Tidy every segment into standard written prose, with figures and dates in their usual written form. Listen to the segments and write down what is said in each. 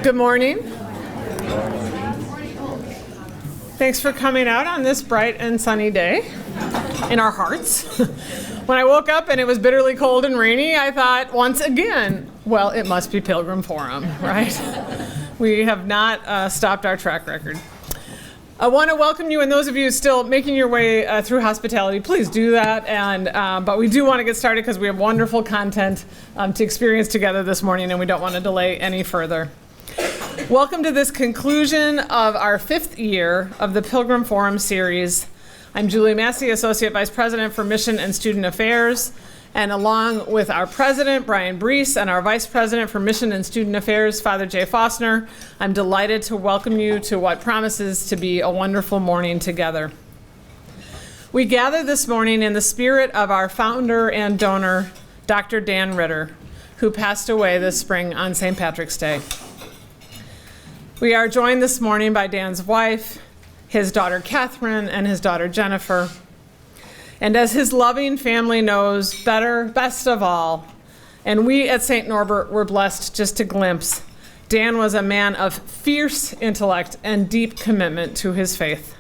Good morning. Thanks for coming out on this bright and sunny day in our hearts. When I woke up and it was bitterly cold and rainy, I thought once again, well, it must be Pilgrim Forum, right? We have not stopped our track record. I want to welcome you, and those of you still making your way through hospitality, please do that. But we do want to get started because we have wonderful content to experience together this morning, and we don't want to delay any further. Welcome to this conclusion of our 5th year of the Pilgrim Forum series. I'm Julie Massey, Associate Vice President for Mission and Student Affairs, and along with our President, Brian Brees, and our Vice President for Mission and Student Affairs, Father Jay Fausner, I'm delighted to welcome you to what promises to be a wonderful morning together. We gather this morning in the spirit of our founder and donor, Dr. Dan Ritter, who passed away this spring on St. Patrick's Day. We are joined this morning by Dan's wife, his daughter Catherine, and his daughter Jennifer. And as his loving family knows best of all, and we at St. Norbert were blessed just to glimpse, Dan was a man of fierce intellect and deep commitment to his faith.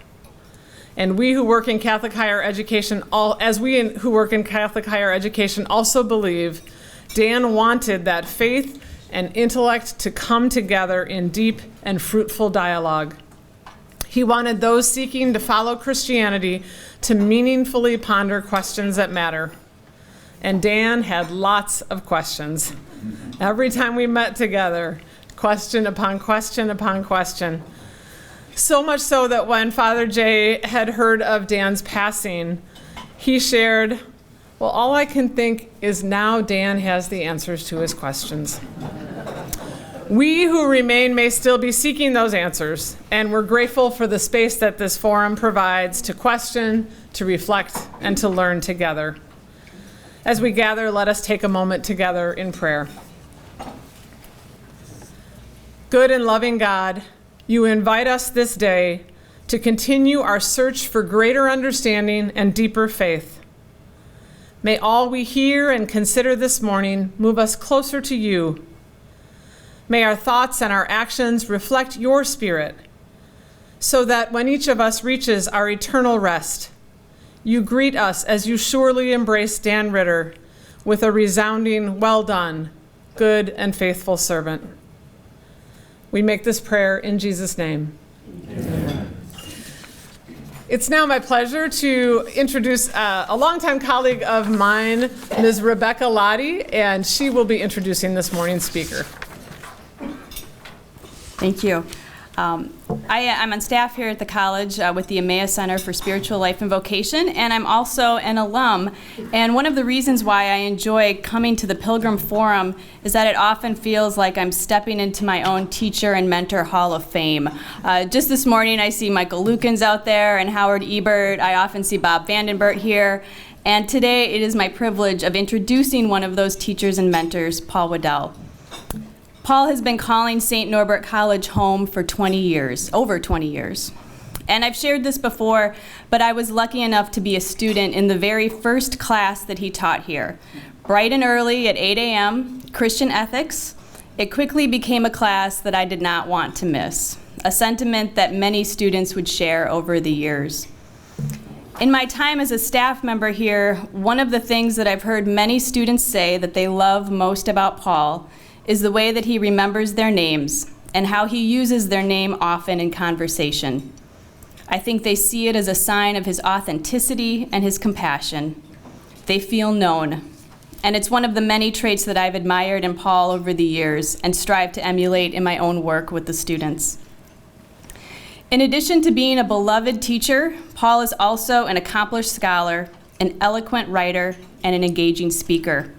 And we who work in Catholic higher education, also believe Dan wanted that faith and intellect to come together in deep and fruitful dialogue. He wanted those seeking to follow Christianity to meaningfully ponder questions that matter. And Dan had lots of questions. Every time we met together, question upon question upon question. So much so that when Father Jay had heard of Dan's passing, he shared, well, all I can think is now Dan has the answers to his questions. We who remain may still be seeking those answers, and we're grateful for the space that this forum provides to question, to reflect, and to learn together. As we gather, let us take a moment together in prayer. Good and loving God, you invite us this day to continue our search for greater understanding and deeper faith. May all we hear and consider this morning move us closer to you. May our thoughts and our actions reflect your spirit, so that when each of us reaches our eternal rest, you greet us as you surely embrace Dan Ritter with a resounding, well done, good and faithful servant. We make this prayer in Jesus' name. Amen. It's now my pleasure to introduce a longtime colleague of mine, Ms. Rebecca Lodi, and she will be introducing this morning's speaker. Thank you. I'm on staff here at the college with the Emmaus Center for Spiritual Life and Vocation, and I'm also an alum. And one of the reasons why I enjoy coming to the Pilgrim Forum is that it often feels like I'm stepping into my own teacher and mentor hall of fame. Just this morning, I see Michael Lukens out there and Howard Ebert. I often see Bob Vandenbert here. And today, it is my privilege of introducing one of those teachers and mentors, Paul Wadell. Paul has been calling St. Norbert College home for 20 years, over 20 years. And I've shared this before, but I was lucky enough to be a student in the very first class that he taught here. Bright and early at 8 a.m., Christian ethics. It quickly became a class that I did not want to miss, a sentiment that many students would share over the years. In my time as a staff member here, one of the things that I've heard many students say that they love most about Paul is the way that he remembers their names and how he uses their name often in conversation. I think they see it as a sign of his authenticity and his compassion. They feel known. And it's one of the many traits that I've admired in Paul over the years and strive to emulate in my own work with the students. In addition to being a beloved teacher, Paul is also an accomplished scholar, an eloquent writer, and an engaging speaker.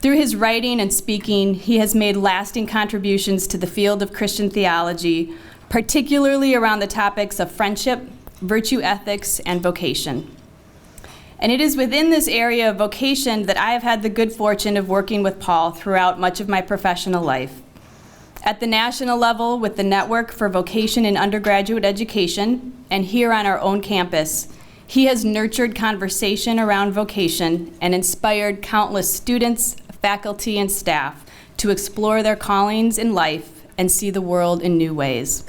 Through his writing and speaking, he has made lasting contributions to the field of Christian theology, particularly around the topics of friendship, virtue ethics, and vocation. And it is within this area of vocation that I have had the good fortune of working with Paul throughout much of my professional life. At the national level with the Network for Vocation in Undergraduate Education, and here on our own campus, he has nurtured conversation around vocation and inspired countless students, faculty, and staff to explore their callings in life and see the world in new ways.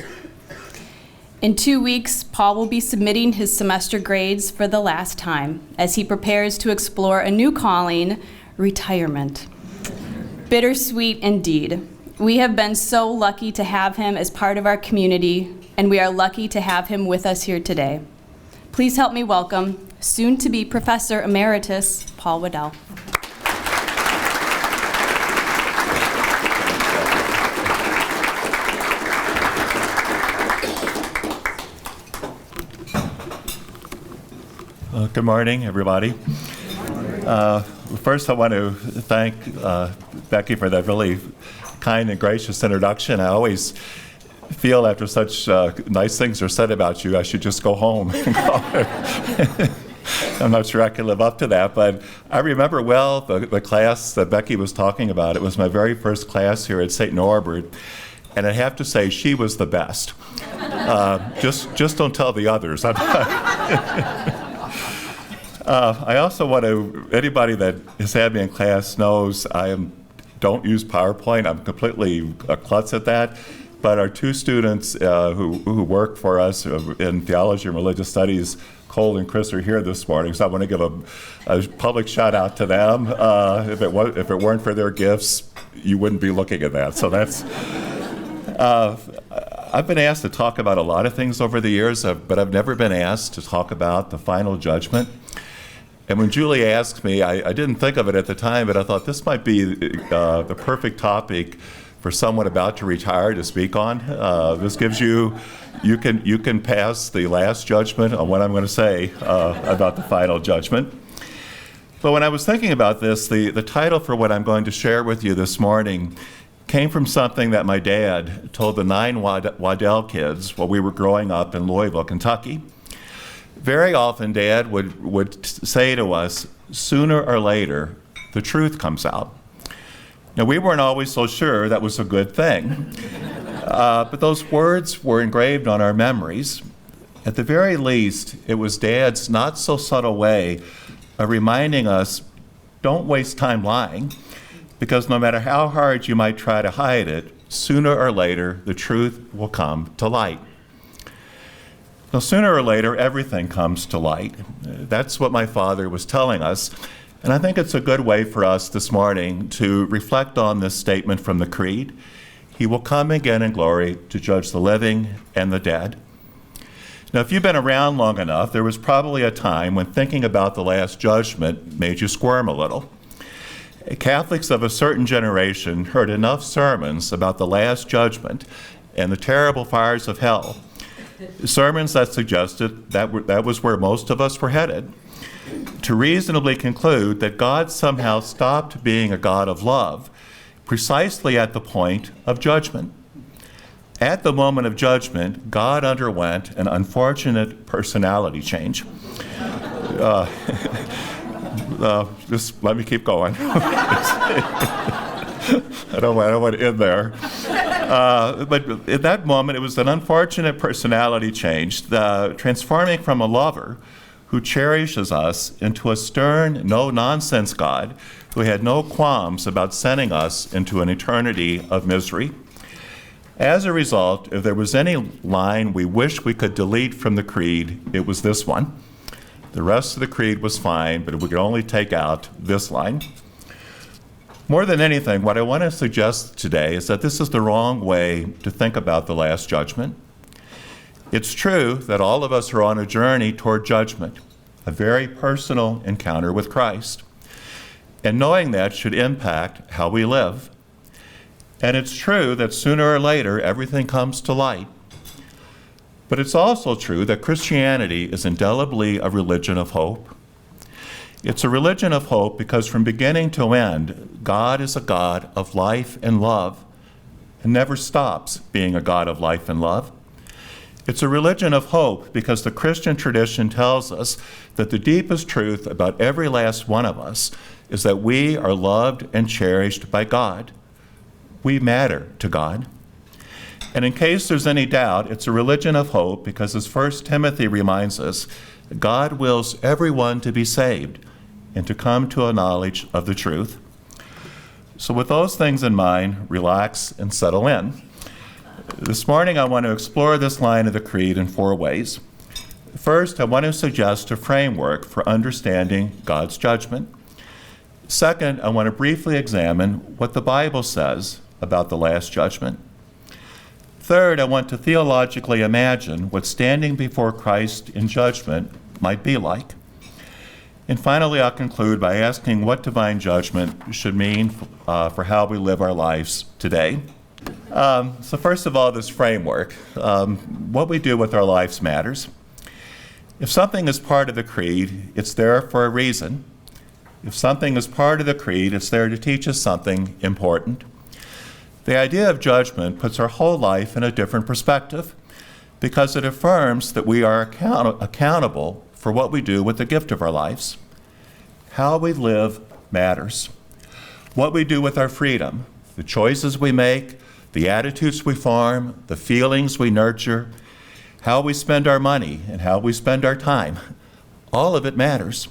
In 2 weeks, Paul will be submitting his semester grades for the last time as he prepares to explore a new calling, retirement. Bittersweet indeed. We have been so lucky to have him as part of our community, and we are lucky to have him with us here today. Please help me welcome soon-to-be Professor Emeritus Paul Wadell. Good morning, everybody. First, I want to thank Becky for that really kind and gracious introduction. I always feel after such nice things are said about you, I should just go home. I'm not sure I can live up to that, but I remember well the class that Becky was talking about. It was my very first class here at St. Norbert, and I have to say she was the best. Just don't tell the others. I also want to, anybody that has had me in class knows don't use PowerPoint. I'm completely a klutz at that. But our two students who work for us in theology and religious studies, Cole and Chris, are here this morning. So I want to give a public shout out to them. If it weren't for their gifts, you wouldn't be looking at that. So that's. I've been asked to talk about a lot of things over the years, but I've never been asked to talk about the final judgment. And when Julie asked me, I didn't think of it at the time, but I thought this might be the perfect topic for someone about to retire to speak on. This gives you can pass the last judgment on what I'm going to say about the final judgment. But when I was thinking about this, the title for what I'm going to share with you this morning came from something that my dad told the 9 Wadell kids while we were growing up in Louisville, Kentucky. Very often, Dad would say to us, sooner or later, the truth comes out. Now, we weren't always so sure that was a good thing, but those words were engraved on our memories. At the very least, it was Dad's not so subtle way of reminding us, don't waste time lying, because no matter how hard you might try to hide it, sooner or later, the truth will come to light. Well, sooner or later, everything comes to light. That's what my father was telling us. And I think it's a good way for us this morning to reflect on this statement from the Creed. He will come again in glory to judge the living and the dead. Now, if you've been around long enough, there was probably a time when thinking about the Last Judgment made you squirm a little. Catholics of a certain generation heard enough sermons about the Last Judgment and the terrible fires of hell, sermons that suggested that was where most of us were headed, to reasonably conclude that God somehow stopped being a God of love precisely at the point of judgment. At the moment of judgment, God underwent an unfortunate personality change. Just let me keep going. I don't want to end there. But at that moment, it was an unfortunate personality change, transforming from a lover who cherishes us into a stern, no-nonsense God who had no qualms about sending us into an eternity of misery. As a result, if there was any line we wish we could delete from the Creed, it was this one. The rest of the Creed was fine, but we could only take out this line. More than anything, what I want to suggest today is that this is the wrong way to think about the Last Judgment. It's true that all of us are on a journey toward judgment, a very personal encounter with Christ. And knowing that should impact how we live. And it's true that sooner or later, everything comes to light. But it's also true that Christianity is indelibly a religion of hope. It's a religion of hope because from beginning to end, God is a God of life and love and never stops being a God of life and love. It's a religion of hope because the Christian tradition tells us that the deepest truth about every last one of us is that we are loved and cherished by God. We matter to God. And in case there's any doubt, it's a religion of hope because, as 1 Timothy reminds us, God wills everyone to be saved and to come to a knowledge of the truth. So with those things in mind, relax and settle in. This morning I want to explore this line of the Creed in 4 ways. First, I want to suggest a framework for understanding God's judgment. Second, I want to briefly examine what the Bible says about the last judgment. Third, I want to theologically imagine what standing before Christ in judgment might be like. And finally, I'll conclude by asking what divine judgment should mean for how we live our lives today. So first of all, this framework. What we do with our lives matters. If something is part of the Creed, it's there for a reason. If something is part of the Creed, it's there to teach us something important. The idea of judgment puts our whole life in a different perspective because it affirms that we are accountable for what we do with the gift of our lives. How we live matters. What we do with our freedom, the choices we make, the attitudes we form, the feelings we nurture, how we spend our money and how we spend our time, all of it matters.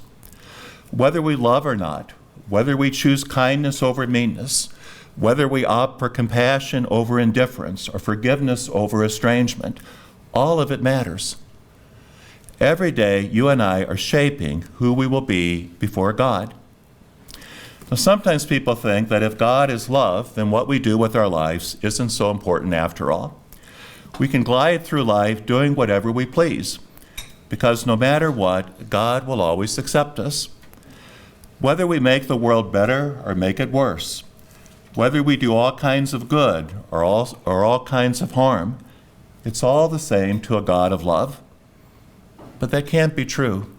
Whether we love or not, whether we choose kindness over meanness, whether we opt for compassion over indifference or forgiveness over estrangement, all of it matters. Every day, you and I are shaping who we will be before God. Now, sometimes people think that if God is love, then what we do with our lives isn't so important after all. We can glide through life doing whatever we please, because no matter what, God will always accept us. Whether we make the world better or make it worse, whether we do all kinds of good or all kinds of harm, it's all the same to a God of love. But that can't be true.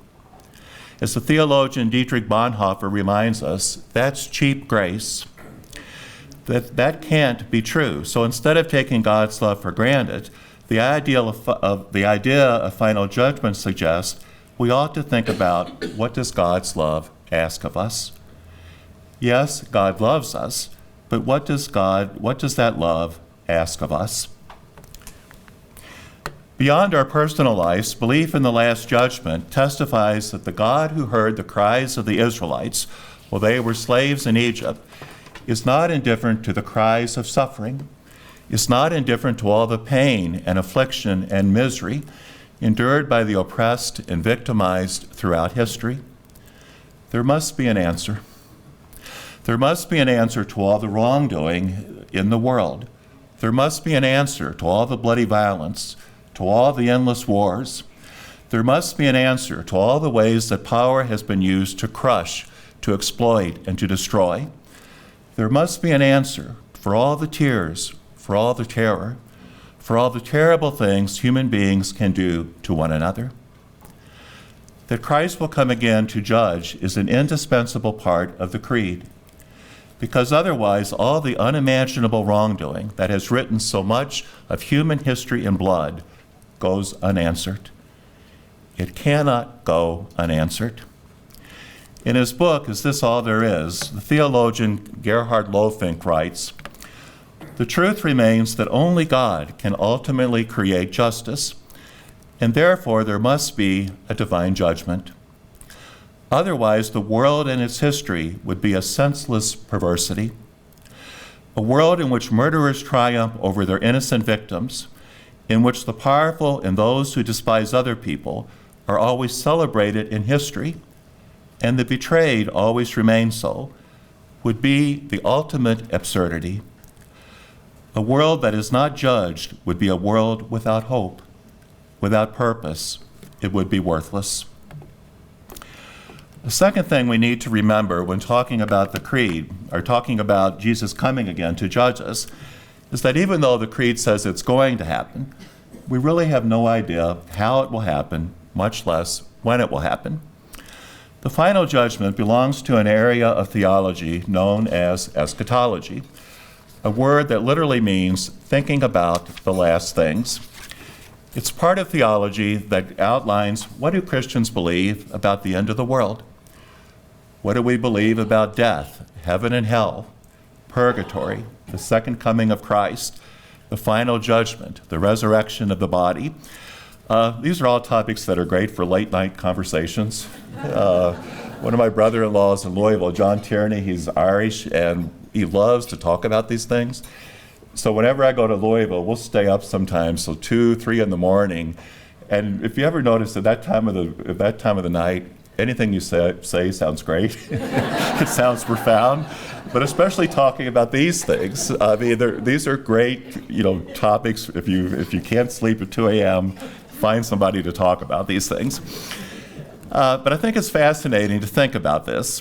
As the theologian Dietrich Bonhoeffer reminds us, that's cheap grace. That can't be true. So instead of taking God's love for granted, the idea of final judgment suggests we ought to think about, what does God's love ask of us? Yes, God loves us, but what does that love ask of us? Beyond our personal lives, belief in the Last Judgment testifies that the God who heard the cries of the Israelites while they were slaves in Egypt is not indifferent to the cries of suffering, is not indifferent to all the pain and affliction and misery endured by the oppressed and victimized throughout history. There must be an answer. There must be an answer to all the wrongdoing in the world. There must be an answer to all the bloody violence, to all the endless wars. There must be an answer to all the ways that power has been used to crush, to exploit, and to destroy. There must be an answer for all the tears, for all the terror, for all the terrible things human beings can do to one another. That Christ will come again to judge is an indispensable part of the Creed, because otherwise all the unimaginable wrongdoing that has written so much of human history in blood goes unanswered. It cannot go unanswered. In his book, Is This All There Is?, the theologian Gerhard Lofink writes, "The truth remains that only God can ultimately create justice, and therefore there must be a divine judgment. Otherwise, the world and its history would be a senseless perversity, a world in which murderers triumph over their innocent victims, in which the powerful and those who despise other people are always celebrated in history, and the betrayed always remain so, would be the ultimate absurdity. A world that is not judged would be a world without hope, without purpose. It would be worthless." The second thing we need to remember when talking about the Creed, or talking about Jesus coming again to judge us, is that even though the Creed says it's going to happen, we really have no idea how it will happen, much less when it will happen. The final judgment belongs to an area of theology known as eschatology, a word that literally means thinking about the last things. It's part of theology that outlines, what do Christians believe about the end of the world? What do we believe about death, heaven and hell, purgatory, the second coming of Christ, the final judgment, the resurrection of the body? These are all topics that are great for late night conversations. One of my brother-in-laws in Louisville, John Tierney, he's Irish, and he loves to talk about these things. So whenever I go to Louisville, we'll stay up sometimes till 2, 3 in the morning. And if you ever notice at that time of the night, anything you say sounds great. It sounds profound. But especially talking about these things. I mean, these are great, topics. If you can't sleep at 2 a.m., find somebody to talk about these things. But I think it's fascinating to think about this.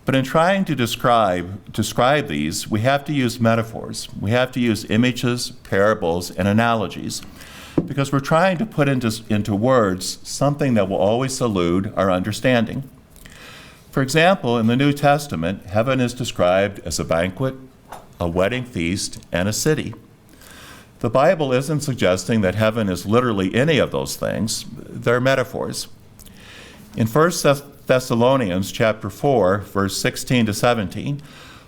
But in trying to describe these, we have to use metaphors. We have to use images, parables, and analogies, because we're trying to put into words something that will always elude our understanding. For example, in the New Testament, heaven is described as a banquet, a wedding feast, and a city. The Bible isn't suggesting that heaven is literally any of those things. They're metaphors. In 1 Thessalonians chapter 4, verse 16 to 17,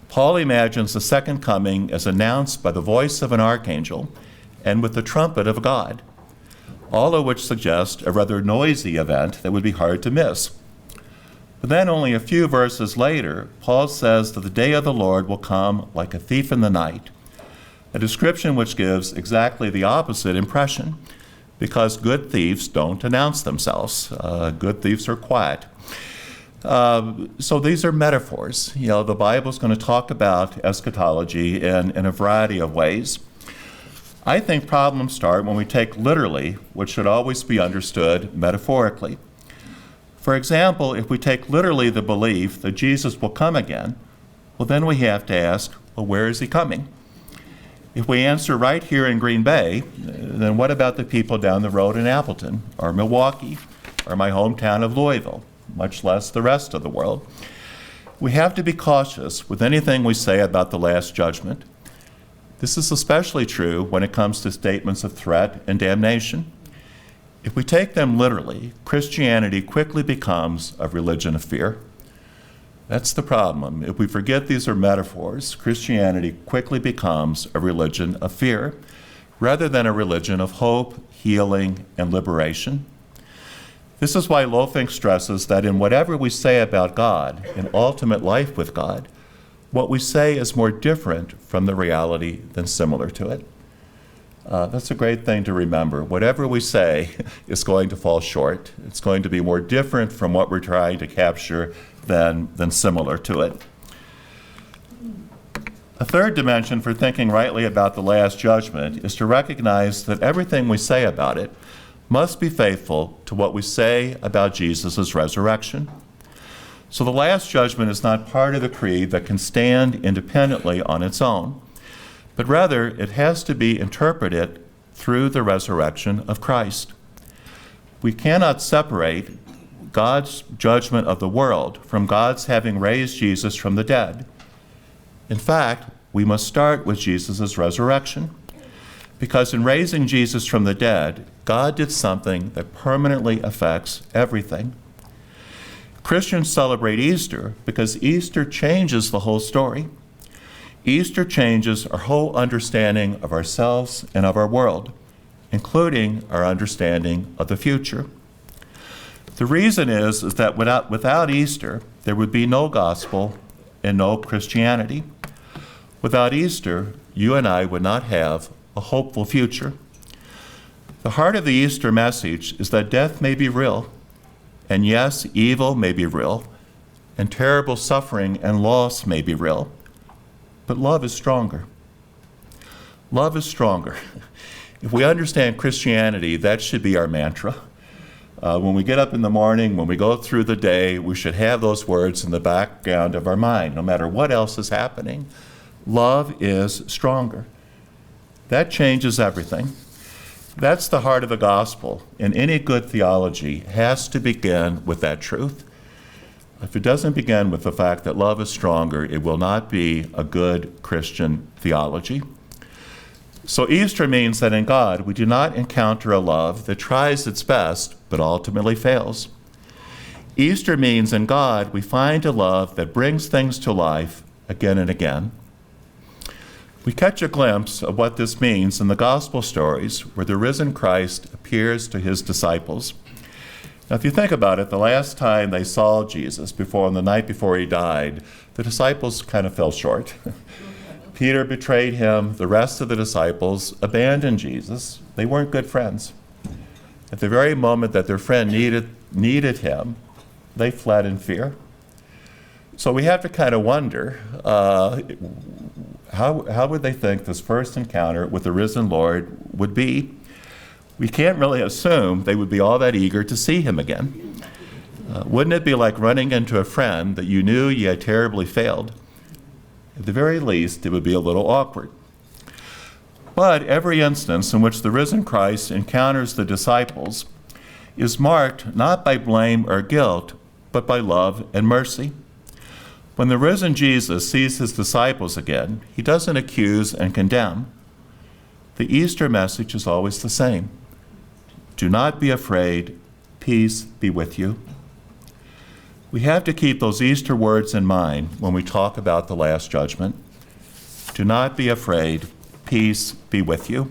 Paul imagines the second coming as announced by the voice of an archangel and with the trumpet of God, all of which suggest a rather noisy event that would be hard to miss. But then only a few verses later, Paul says that the day of the Lord will come like a thief in the night, a description which gives exactly the opposite impression, because good thieves don't announce themselves. Good thieves are quiet. So these are metaphors. The Bible's going to talk about eschatology in a variety of ways. I think problems start when we take literally what should always be understood metaphorically. For example, if we take literally the belief that Jesus will come again, well, then we have to ask, well, where is he coming? If we answer right here in Green Bay, then what about the people down the road in Appleton or Milwaukee or my hometown of Louisville, much less the rest of the world? We have to be cautious with anything we say about the Last Judgment. This is especially true when it comes to statements of threat and damnation. If we take them literally, Christianity quickly becomes a religion of fear. That's the problem. If we forget these are metaphors, Christianity quickly becomes a religion of fear, rather than a religion of hope, healing, and liberation. This is why Lofink stresses that in whatever we say about God, in ultimate life with God, what we say is more different from the reality than similar to it. That's a great thing to remember. Whatever we say is going to fall short. It's going to be more different from what we're trying to capture than similar to it. A third dimension for thinking rightly about the Last Judgment is to recognize that everything we say about it must be faithful to what we say about Jesus' resurrection. So the Last Judgment is not part of the creed that can stand independently on its own, but rather it has to be interpreted through the resurrection of Christ. We cannot separate God's judgment of the world from God's having raised Jesus from the dead. In fact, we must start with Jesus' resurrection, because in raising Jesus from the dead, God did something that permanently affects everything. Christians celebrate Easter because Easter changes the whole story. Easter changes our whole understanding of ourselves and of our world, including our understanding of the future. The reason is that without Easter, there would be no gospel and no Christianity. Without Easter, you and I would not have a hopeful future. The heart of the Easter message is that death may be real, and yes, evil may be real, and terrible suffering and loss may be real, but love is stronger. Love is stronger. If we understand Christianity, that should be our mantra. When we get up in the morning, when we go through the day, we should have those words in the background of our mind, no matter what else is happening. Love is stronger. That changes everything. That's the heart of the gospel, and any good theology has to begin with that truth. If it doesn't begin with the fact that love is stronger, it will not be a good Christian theology. So Easter means that in God, we do not encounter a love that tries its best, but ultimately fails. Easter means in God, we find a love that brings things to life again and again. We catch a glimpse of what this means in the gospel stories where the risen Christ appears to his disciples. Now, if you think about it, the last time they saw Jesus on the night before he died, the disciples kind of fell short. Peter betrayed him. The rest of the disciples abandoned Jesus. They weren't good friends. At the very moment that their friend needed him, they fled in fear. So we have to kind of wonder, how would they think this first encounter with the risen Lord would be? We can't really assume they would be all that eager to see him again. Wouldn't it be like running into a friend that you knew you had terribly failed? At the very least, it would be a little awkward. But every instance in which the risen Christ encounters the disciples is marked not by blame or guilt, but by love and mercy. When the risen Jesus sees his disciples again, he doesn't accuse and condemn. The Easter message is always the same. Do not be afraid. Peace be with you. We have to keep those Easter words in mind when we talk about the Last Judgment. Do not be afraid. Peace be with you.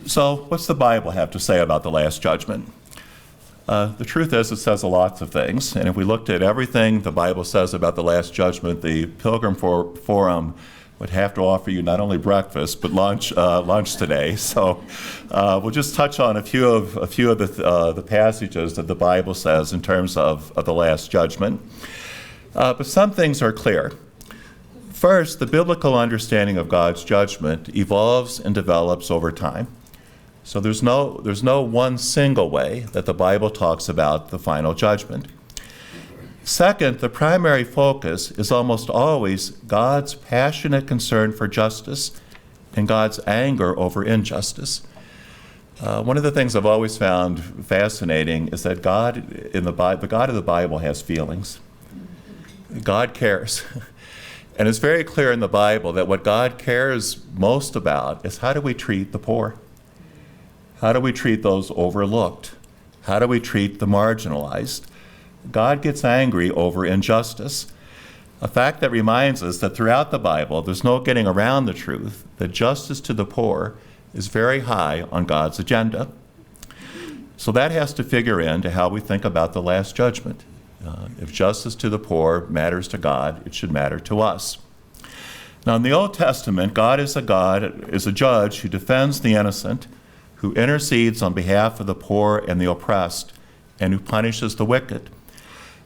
So, what's the Bible have to say about the Last Judgment? The truth is, it says lots of things. And if we looked at everything the Bible says about the Last Judgment, the Pilgrim Forum would have to offer you not only breakfast, but lunch today. So we'll just touch on a few of the passages that the Bible says in terms of the Last Judgment. But some things are clear. First, the biblical understanding of God's judgment evolves and develops over time. So there's no one single way that the Bible talks about the final judgment. Second, the primary focus is almost always God's passionate concern for justice and God's anger over injustice. One of the things I've always found fascinating is that the God of the Bible has feelings. God cares. And it's very clear in the Bible that what God cares most about is how do we treat the poor? How do we treat those overlooked? How do we treat the marginalized? God gets angry over injustice, a fact that reminds us that throughout the Bible, there's no getting around the truth that justice to the poor is very high on God's agenda. So that has to figure into how we think about the Last Judgment. If justice to the poor matters to God, it should matter to us. Now, in the Old Testament, God is a judge who defends the innocent, who intercedes on behalf of the poor and the oppressed, and who punishes the wicked,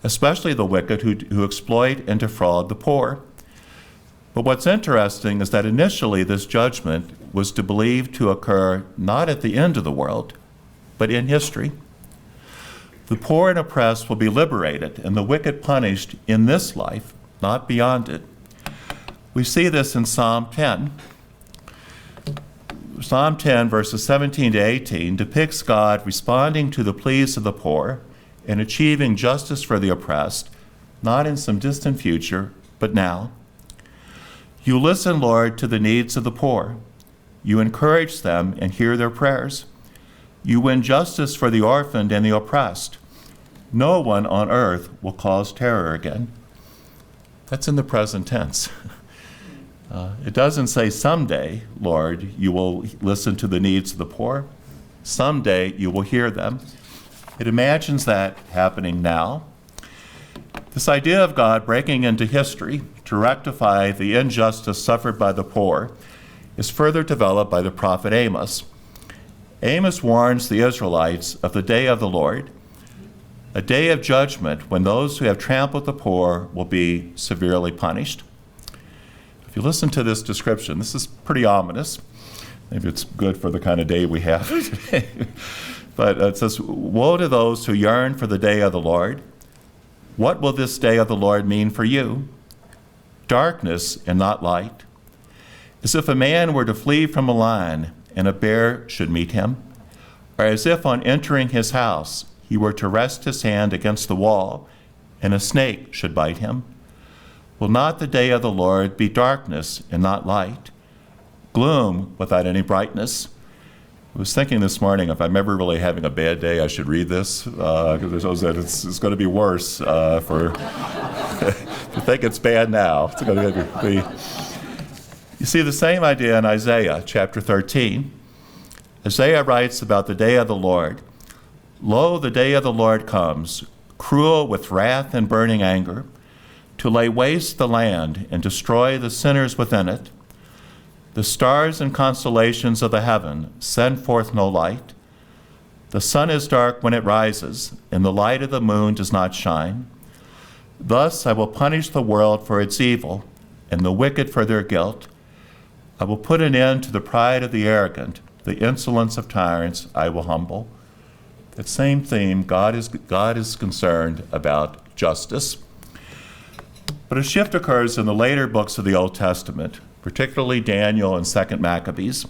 especially the wicked who exploit and defraud the poor. But what's interesting is that initially this judgment was believed to occur not at the end of the world, but in history. The poor and oppressed will be liberated, and the wicked punished in this life, not beyond it. We see this in Psalm 10. Psalm 10, verses 17 to 18, depicts God responding to the pleas of the poor and achieving justice for the oppressed, not in some distant future, but now. You listen, Lord, to the needs of the poor. You encourage them and hear their prayers. You win justice for the orphaned and the oppressed. No one on earth will cause terror again. That's in the present tense. It doesn't say someday, Lord, you will listen to the needs of the poor. Someday you will hear them. It imagines that happening now. This idea of God breaking into history to rectify the injustice suffered by the poor is further developed by the prophet Amos. Amos warns the Israelites of the day of the Lord, a day of judgment when those who have trampled the poor will be severely punished. If you listen to this description, this is pretty ominous. Maybe it's good for the kind of day we have today. But it says, woe to those who yearn for the day of the Lord. What will this day of the Lord mean for you? Darkness and not light. As if a man were to flee from a lion and a bear should meet him, or as if on entering his house he were to rest his hand against the wall and a snake should bite him. Will not the day of the Lord be darkness and not light, gloom without any brightness? I was thinking this morning, if I'm ever really having a bad day, I should read this, because it shows that it's going to be worse for to think it's bad now. It's going to be. You see the same idea in Isaiah chapter 13. Isaiah writes about the day of the Lord. Lo, the day of the Lord comes, cruel with wrath and burning anger. to lay waste the land and destroy the sinners within it. The stars and constellations of the heaven send forth no light. The sun is dark when it rises, and the light of the moon does not shine. Thus I will punish the world for its evil, and the wicked for their guilt. I will put an end to the pride of the arrogant, the insolence of tyrants I will humble. That same theme, God is concerned about justice. But a shift occurs in the later books of the Old Testament, particularly Daniel and 2 Maccabees,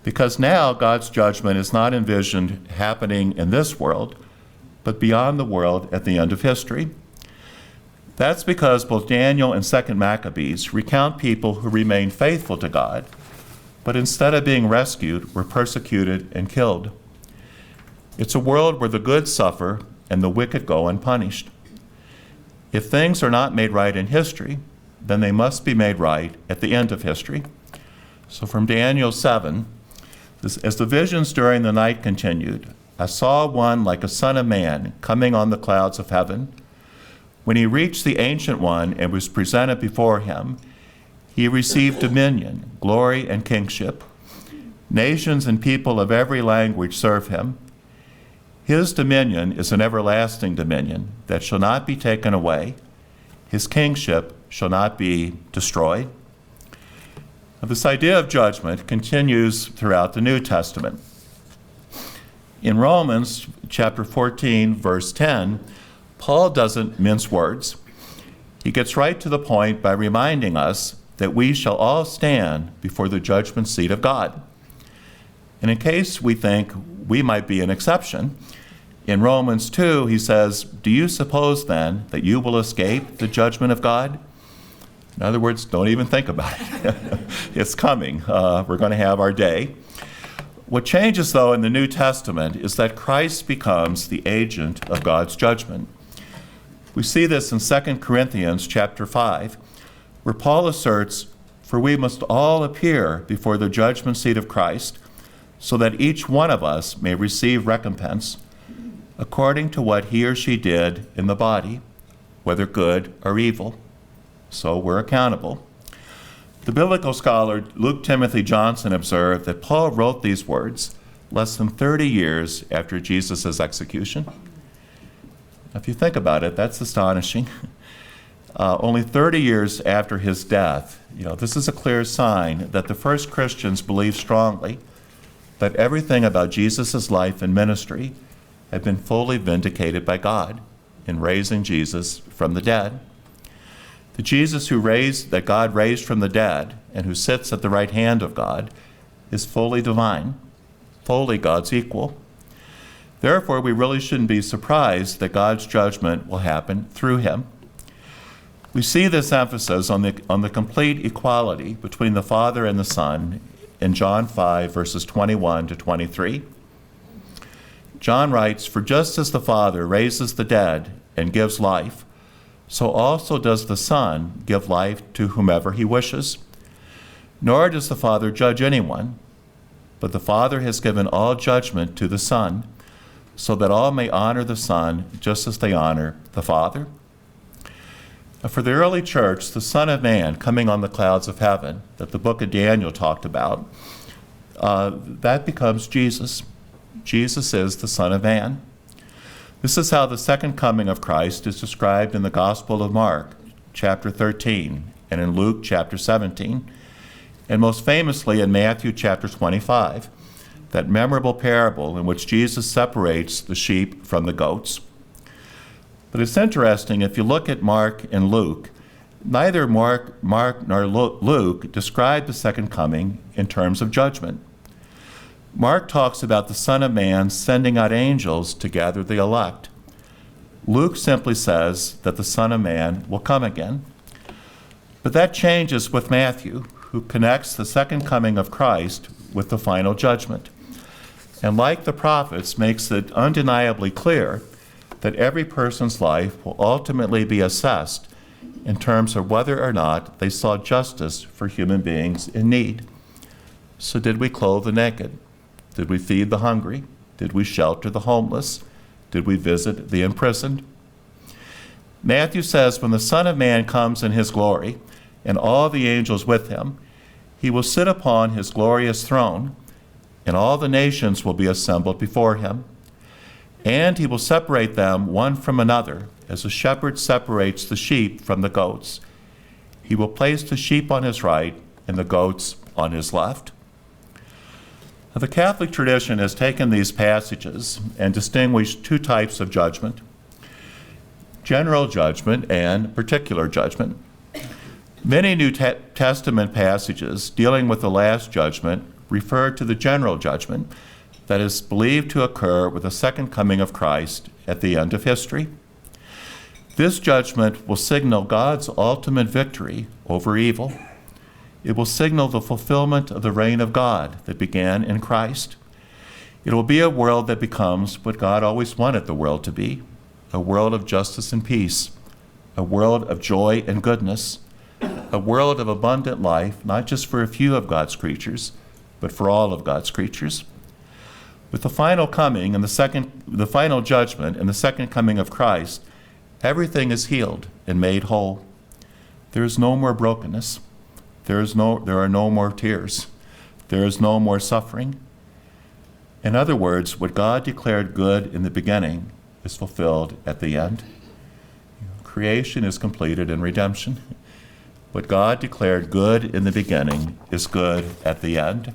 because now God's judgment is not envisioned happening in this world, but beyond the world at the end of history. That's because both Daniel and 2 Maccabees recount people who remained faithful to God, but instead of being rescued, were persecuted and killed. It's a world where the good suffer and the wicked go unpunished. If things are not made right in history, then they must be made right at the end of history. So from Daniel 7, as the visions during the night continued, I saw one like a son of man coming on the clouds of heaven. When he reached the Ancient One and was presented before him, he received dominion, glory, and kingship. Nations and people of every language serve him. His dominion is an everlasting dominion that shall not be taken away. His kingship shall not be destroyed. Now, this idea of judgment continues throughout the New Testament. In Romans chapter 14, verse 10, Paul doesn't mince words. He gets right to the point by reminding us that we shall all stand before the judgment seat of God. And in case we think we might be an exception, in Romans 2, he says, do you suppose then that you will escape the judgment of God? In other words, don't even think about it. It's coming. We're going to have our day. What changes, though, in the New Testament is that Christ becomes the agent of God's judgment. We see this in 2 Corinthians chapter 5, where Paul asserts, for we must all appear before the judgment seat of Christ, so that each one of us may receive recompense according to what he or she did in the body, whether good or evil. So we're accountable. The biblical scholar Luke Timothy Johnson observed that Paul wrote these words less than 30 years after Jesus' execution. If you think about it, that's astonishing. Only 30 years after his death, this is a clear sign that the first Christians believed strongly that everything about Jesus' life and ministry had been fully vindicated by God in raising Jesus from the dead. The Jesus that God raised from the dead and who sits at the right hand of God is fully divine, fully God's equal. Therefore, we really shouldn't be surprised that God's judgment will happen through him. We see this emphasis on the complete equality between the Father and the Son in John 5, verses 21 to 23. John writes, for just as the Father raises the dead and gives life, so also does the Son give life to whomever he wishes. Nor does the Father judge anyone, but the Father has given all judgment to the Son, so that all may honor the Son just as they honor the Father. Now, for the early church, the Son of Man coming on the clouds of heaven that the book of Daniel talked about, that becomes Jesus. Jesus is the Son of Man. This is how the second coming of Christ is described in the Gospel of Mark, chapter 13, and in Luke, chapter 17, and most famously in Matthew, chapter 25, that memorable parable in which Jesus separates the sheep from the goats. But it's interesting, if you look at Mark and Luke, neither Mark nor Luke describe the second coming in terms of judgment. Mark talks about the Son of Man sending out angels to gather the elect. Luke simply says that the Son of Man will come again. But that changes with Matthew, who connects the second coming of Christ with the final judgment. And like the prophets, makes it undeniably clear that every person's life will ultimately be assessed in terms of whether or not they saw justice for human beings in need. So did we clothe the naked? Did we feed the hungry? Did we shelter the homeless? Did we visit the imprisoned? Matthew says, when the Son of Man comes in his glory, and all the angels with him, he will sit upon his glorious throne, and all the nations will be assembled before him. And he will separate them one from another, as a shepherd separates the sheep from the goats. He will place the sheep on his right and the goats on his left. Now, the Catholic tradition has taken these passages and distinguished two types of judgment: general judgment and particular judgment. Many New Testament passages dealing with the last judgment refer to the general judgment that is believed to occur with the second coming of Christ at the end of history. This judgment will signal God's ultimate victory over evil. It will signal the fulfillment of the reign of God that began in Christ. It will be a world that becomes what God always wanted the world to be: a world of justice and peace, a world of joy and goodness, a world of abundant life, not just for a few of God's creatures, but for all of God's creatures. With the final coming and the final judgment and the second coming of Christ, everything is healed and made whole. There is no more brokenness. There are no more tears. There is no more suffering. In other words, what God declared good in the beginning is fulfilled at the end. Creation is completed in redemption. What God declared good in the beginning is good at the end.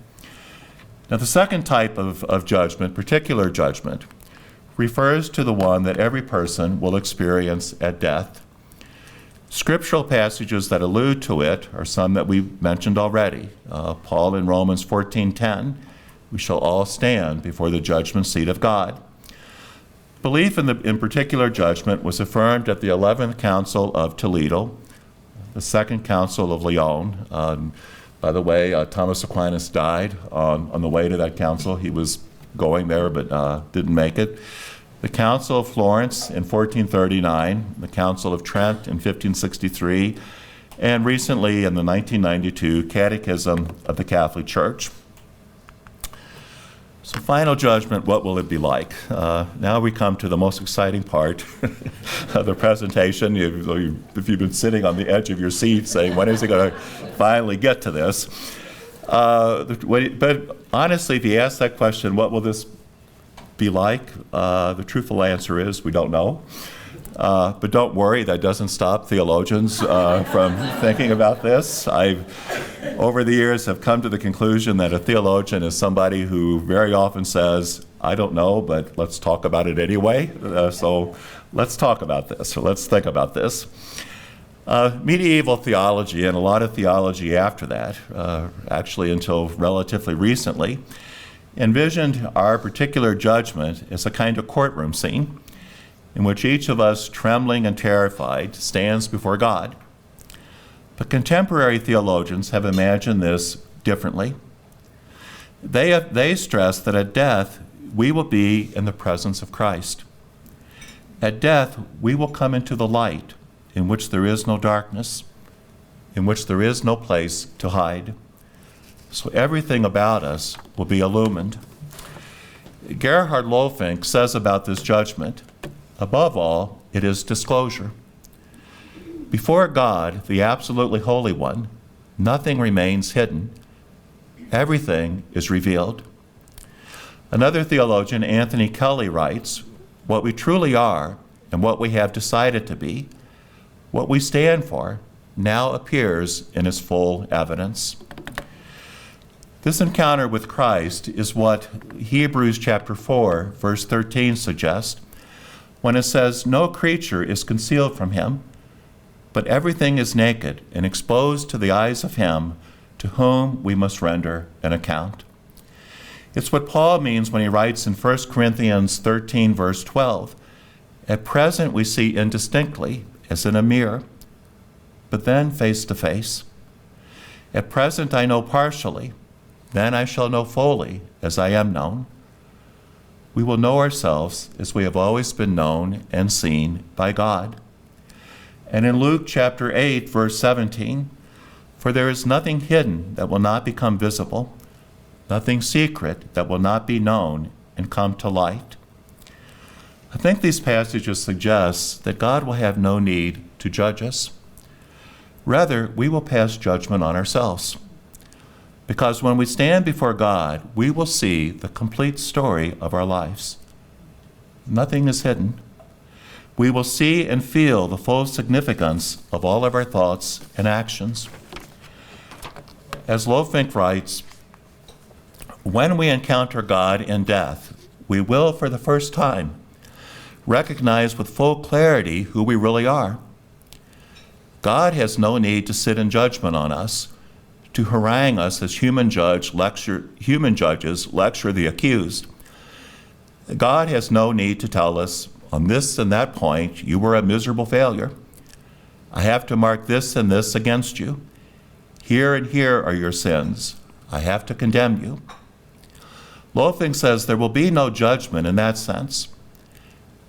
Now, the second type of judgment, particular judgment, refers to the one that every person will experience at death. Scriptural passages that allude to it are some that we've mentioned already. Paul in Romans 14:10, we shall all stand before the judgment seat of God. Belief in particular judgment was affirmed at the 11th Council of Toledo, the Second Council of Lyon. By the way, Thomas Aquinas died on the way to that council. He was going there but didn't make it. The Council of Florence in 1439, the Council of Trent in 1563, and recently in the 1992 Catechism of the Catholic Church. So, final judgment, what will it be like? Now we come to the most exciting part of the presentation. If you've been sitting on the edge of your seat saying, when is it going to finally get to this? But honestly, if you ask that question, what will this be like? The truthful answer is we don't know. But don't worry, that doesn't stop theologians from thinking about this. Over the years, have come to the conclusion that a theologian is somebody who very often says, I don't know, but let's talk about it anyway. So let's talk about this, or let's think about this. Medieval theology, and a lot of theology after that, actually until relatively recently, envisioned our particular judgment as a kind of courtroom scene in which each of us, trembling and terrified, stands before God. But contemporary theologians have imagined this differently. They stress that at death, we will be in the presence of Christ. At death, we will come into the light in which there is no darkness, in which there is no place to hide. So everything about us will be illumined. Gerhard Lofink says about this judgment, above all, it is disclosure. Before God, the absolutely holy one, nothing remains hidden. Everything is revealed. Another theologian, Anthony Kelly, writes, what we truly are and what we have decided to be, what we stand for, now appears in its full evidence. This encounter with Christ is what Hebrews chapter 4, verse 13 suggests, when it says, no creature is concealed from him, but everything is naked and exposed to the eyes of him to whom we must render an account. It's what Paul means when he writes in 1 Corinthians 13, verse 12, at present we see indistinctly, as in a mirror, but then face to face. At present I know partially, then I shall know fully as I am known. We will know ourselves as we have always been known and seen by God. And in Luke chapter 8, verse 17, for there is nothing hidden that will not become visible, nothing secret that will not be known and come to light. I think these passages suggest that God will have no need to judge us. Rather, we will pass judgment on ourselves. Because when we stand before God, we will see the complete story of our lives. Nothing is hidden. We will see and feel the full significance of all of our thoughts and actions. As Lofink writes, when we encounter God in death, we will, for the first time, recognize with full clarity who we really are. God has no need to sit in judgment on us, to harangue us as human judges lecture the accused. God has no need to tell us, on this and that point, you were a miserable failure. I have to mark this and this against you. Here and here are your sins. I have to condemn you. Lofink says there will be no judgment in that sense.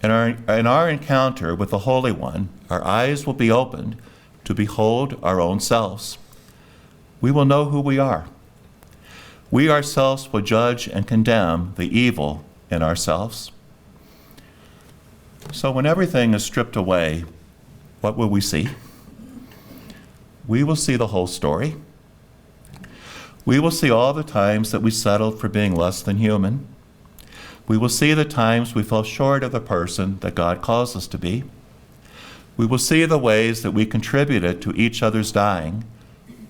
In our encounter with the Holy One, our eyes will be opened to behold our own selves. We will know who we are. We ourselves will judge and condemn the evil in ourselves. So when everything is stripped away, what will we see? We will see the whole story. We will see all the times that we settled for being less than human. We will see the times we fell short of the person that God calls us to be. We will see the ways that we contributed to each other's dying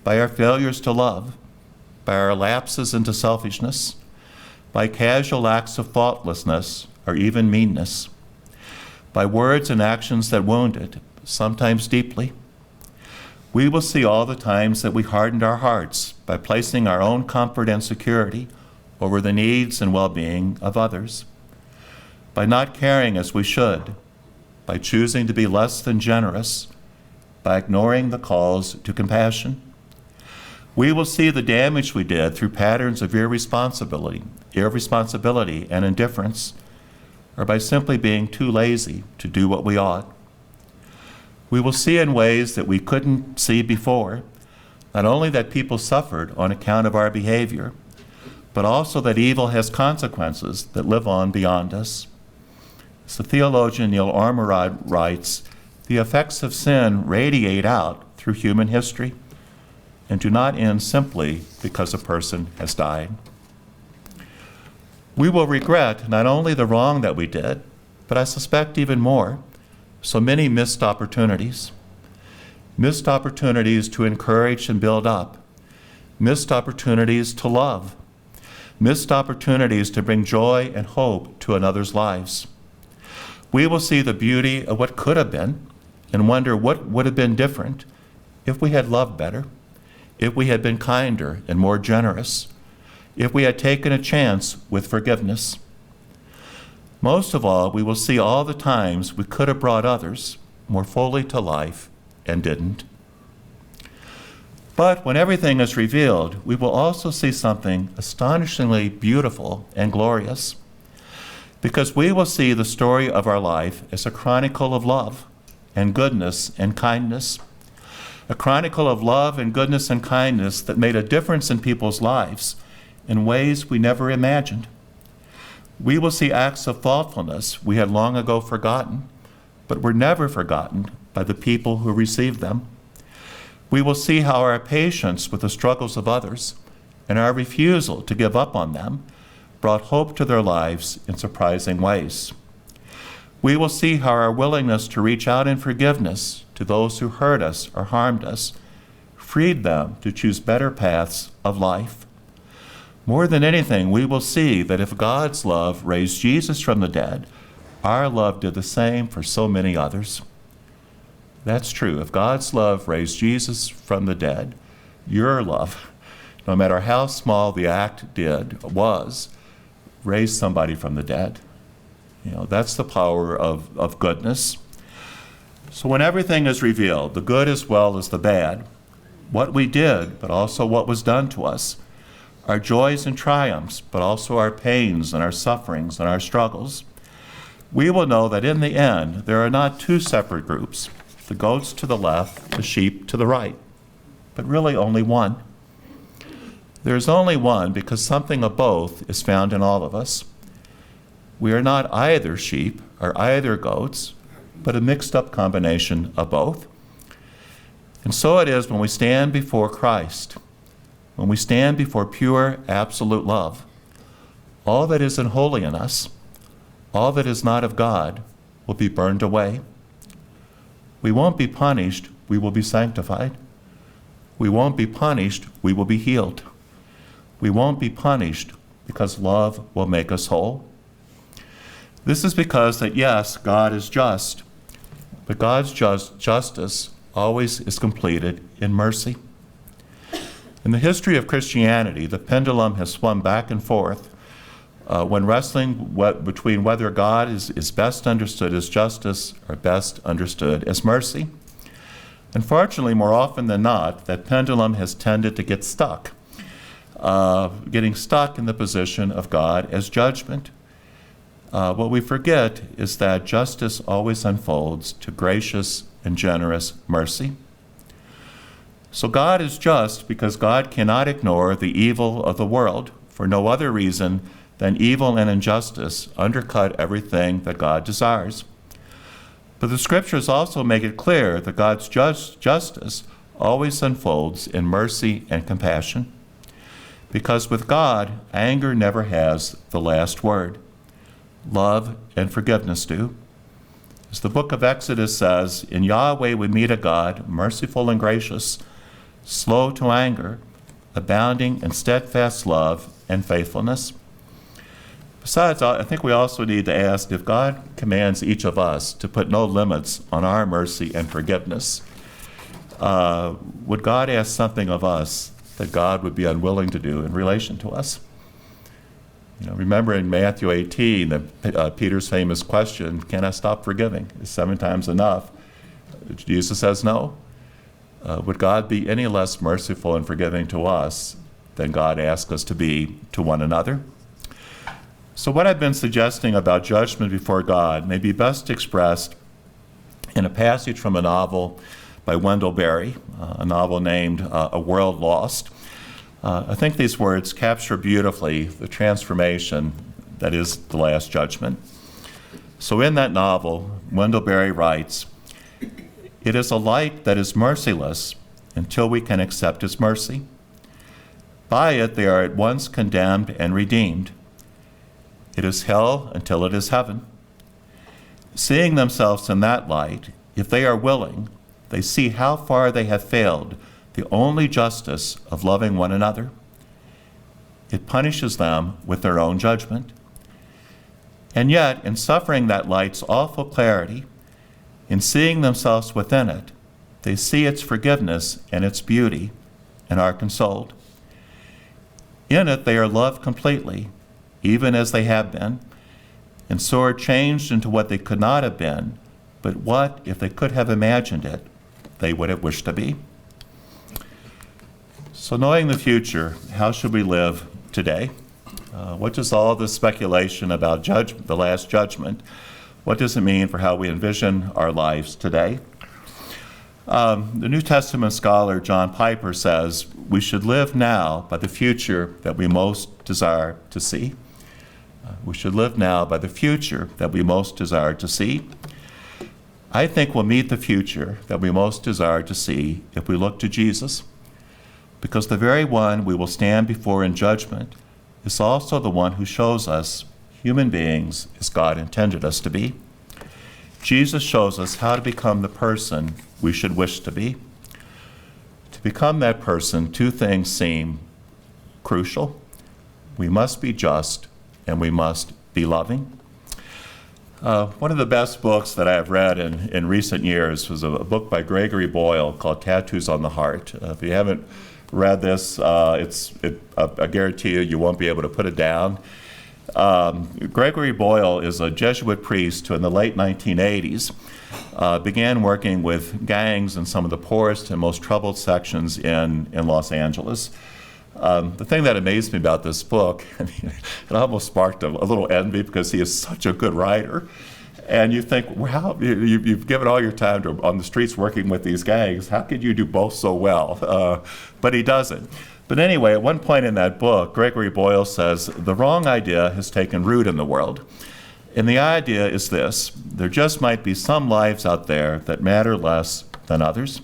by our failures to love, by our lapses into selfishness, by casual acts of thoughtlessness or even meanness, by words and actions that wounded, sometimes deeply. We will see all the times that we hardened our hearts by placing our own comfort and security over the needs and well-being of others, by not caring as we should, by choosing to be less than generous, by ignoring the calls to compassion. We will see the damage we did through patterns of irresponsibility and indifference, or by simply being too lazy to do what we ought. We will see in ways that we couldn't see before, not only that people suffered on account of our behavior, but also that evil has consequences that live on beyond us. As the theologian Neil Ormerod writes, the effects of sin radiate out through human history and do not end simply because a person has died. We will regret not only the wrong that we did, but I suspect even more, so many missed opportunities. Missed opportunities to encourage and build up. Missed opportunities to love. Missed opportunities to bring joy and hope to another's lives. We will see the beauty of what could have been and wonder what would have been different if we had loved better, if we had been kinder and more generous, if we had taken a chance with forgiveness. Most of all, we will see all the times we could have brought others more fully to life and didn't. But when everything is revealed, we will also see something astonishingly beautiful and glorious, because we will see the story of our life as a chronicle of love and goodness and kindness, a chronicle of love and goodness and kindness that made a difference in people's lives in ways we never imagined. We will see acts of thoughtfulness we had long ago forgotten, but were never forgotten by the people who received them. We will see how our patience with the struggles of others and our refusal to give up on them brought hope to their lives in surprising ways. We will see how our willingness to reach out in forgiveness to those who hurt us or harmed us freed them to choose better paths of life. More than anything, we will see that if God's love raised Jesus from the dead, our love did the same for so many others. That's true. If God's love raised Jesus from the dead, your love, no matter how small the act was, raised somebody from the dead. That's the power of goodness. So when everything is revealed, the good as well as the bad, what we did, but also what was done to us, our joys and triumphs, but also our pains and our sufferings and our struggles, we will know that in the end, there are not two separate groups, the goats to the left, the sheep to the right, but really only one. There's only one because something of both is found in all of us. We are not either sheep are either goats, but a mixed-up combination of both. And so it is when we stand before Christ, when we stand before pure, absolute love. All that is unholy in us, all that is not of God, will be burned away. We won't be punished, we will be sanctified. We won't be punished, we will be healed. We won't be punished because love will make us whole. This is because that, yes, God is just, but God's justice always is completed in mercy. In the history of Christianity, the pendulum has swung back and forth when wrestling between whether God is best understood as justice or best understood as mercy. Unfortunately, more often than not, that pendulum has tended to get stuck, getting stuck in the position of God as judgment. What we forget is that justice always unfolds to gracious and generous mercy. So God is just because God cannot ignore the evil of the world for no other reason than evil and injustice undercut everything that God desires. But the scriptures also make it clear that God's justice always unfolds in mercy and compassion. Because with God, anger never has the last word. Love and forgiveness do. As the book of Exodus says, in Yahweh we meet a God merciful and gracious, slow to anger, abounding in steadfast love and faithfulness. Besides, I think we also need to ask if God commands each of us to put no limits on our mercy and forgiveness, would God ask something of us that God would be unwilling to do in relation to us? Remember in Matthew 18, Peter's famous question, can I stop forgiving? Is 7 times enough? Jesus says no. Would God be any less merciful and forgiving to us than God asks us to be to one another? So what I've been suggesting about judgment before God may be best expressed in a passage from a novel by Wendell Berry, a novel named A World Lost. I think these words capture beautifully the transformation that is the Last Judgment. So in that novel, Wendell Berry writes, "It is a light that is merciless until we can accept its mercy. By it they are at once condemned and redeemed. It is hell until it is heaven. Seeing themselves in that light, if they are willing, they see how far they have failed the only justice of loving one another. It punishes them with their own judgment. And yet, in suffering that light's awful clarity, in seeing themselves within it, they see its forgiveness and its beauty and are consoled. In it they are loved completely, even as they have been, and so are changed into what they could not have been, but what, if they could have imagined it, they would have wished to be." So knowing the future, how should we live today? What does all this speculation about the Last Judgment, what does it mean for how we envision our lives today? The New Testament scholar John Piper says, we should live now by the future that we most desire to see. We should live now by the future that we most desire to see. I think we'll meet the future that we most desire to see if we look to Jesus, because the very one we will stand before in judgment is also the one who shows us human beings as God intended us to be. Jesus shows us how to become the person we should wish to be. To become that person, 2 things seem crucial. We must be just, and we must be loving. One of the best books that I have read in recent years was a book by Gregory Boyle called Tattoos on the Heart. If you haven't read this, I guarantee you won't be able to put it down. Gregory Boyle is a Jesuit priest who in the late 1980s began working with gangs in some of the poorest and most troubled sections in Los Angeles. The thing that amazed me about this book, it almost sparked a little envy because he is such a good writer. And you think, wow, you've given all your time on the streets working with these gangs. How could you do both so well? But he doesn't. But anyway, at one point in that book, Gregory Boyle says, the wrong idea has taken root in the world. And the idea is this: there just might be some lives out there that matter less than others.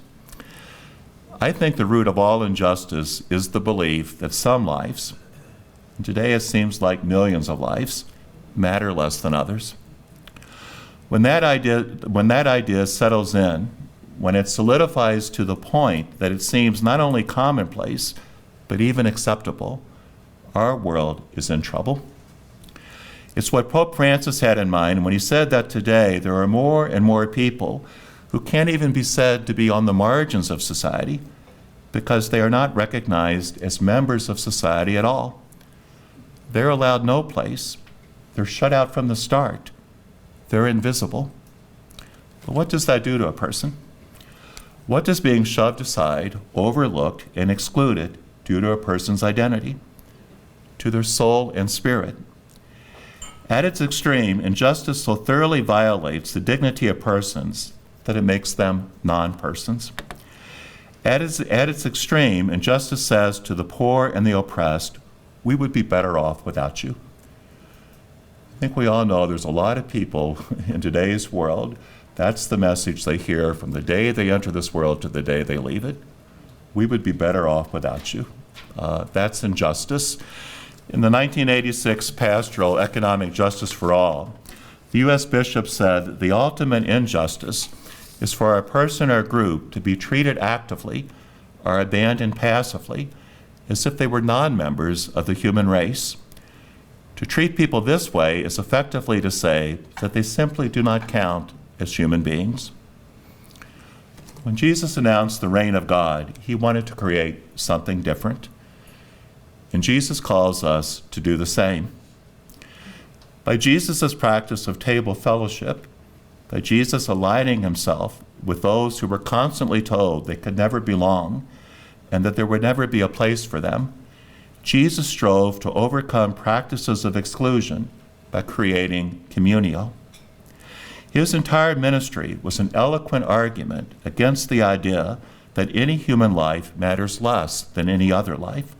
I think the root of all injustice is the belief that some lives, and today it seems like millions of lives, matter less than others. When that idea settles in, when it solidifies to the point that it seems not only commonplace, but even acceptable, our world is in trouble. It's what Pope Francis had in mind when he said that today there are more and more people who can't even be said to be on the margins of society because they are not recognized as members of society at all. They're allowed no place. They're shut out from the start. They're invisible. But what does that do to a person? What does being shoved aside, overlooked, and excluded do to a person's identity, to their soul and spirit? At its extreme, injustice so thoroughly violates the dignity of persons that it makes them non-persons. At its extreme, injustice says to the poor and the oppressed, we would be better off without you. I think we all know there's a lot of people in today's world, that's the message they hear from the day they enter this world to the day they leave it. We would be better off without you. That's injustice. In the 1986 Pastoral Economic Justice for All, the U.S. Bishop said the ultimate injustice is for a person or group to be treated actively or abandoned passively as if they were non-members of the human race. To treat people this way is effectively to say that they simply do not count as human beings. When Jesus announced the reign of God, he wanted to create something different. And Jesus calls us to do the same. By Jesus' practice of table fellowship, by Jesus aligning himself with those who were constantly told they could never belong and that there would never be a place for them, Jesus strove to overcome practices of exclusion by creating communio. His entire ministry was an eloquent argument against the idea that any human life matters less than any other life,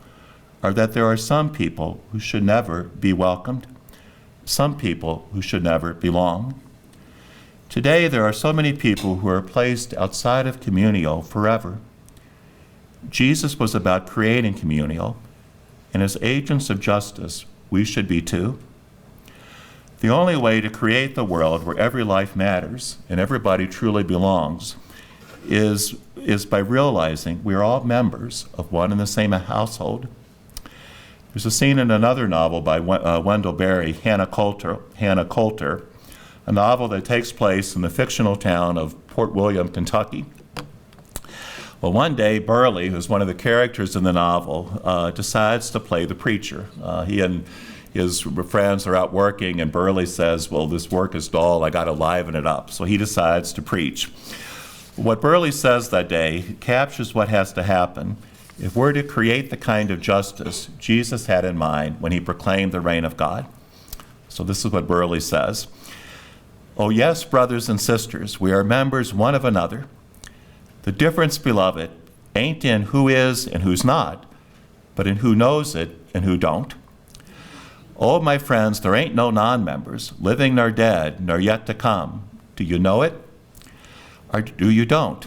or that there are some people who should never be welcomed, some people who should never belong. Today, there are so many people who are placed outside of communio forever. Jesus was about creating communio, and as agents of justice, we should be too. The only way to create the world where every life matters and everybody truly belongs is by realizing we are all members of one and the same household. There's a scene in another novel by Wendell Berry, Hannah Coulter, a novel that takes place in the fictional town of Port William, Kentucky. Well, one day, Burley, who's one of the characters in the novel, decides to play the preacher. He and his friends are out working, and Burley says, well, this work is dull, I got to liven it up. So he decides to preach. What Burley says that day captures what has to happen if we're to create the kind of justice Jesus had in mind when he proclaimed the reign of God. So this is what Burley says. Oh yes, brothers and sisters, we are members one of another. The difference, beloved, ain't in who is and who's not, but in who knows it and who don't. Oh, my friends, there ain't no non-members, living nor dead, nor yet to come. Do you know it? Or do you don't?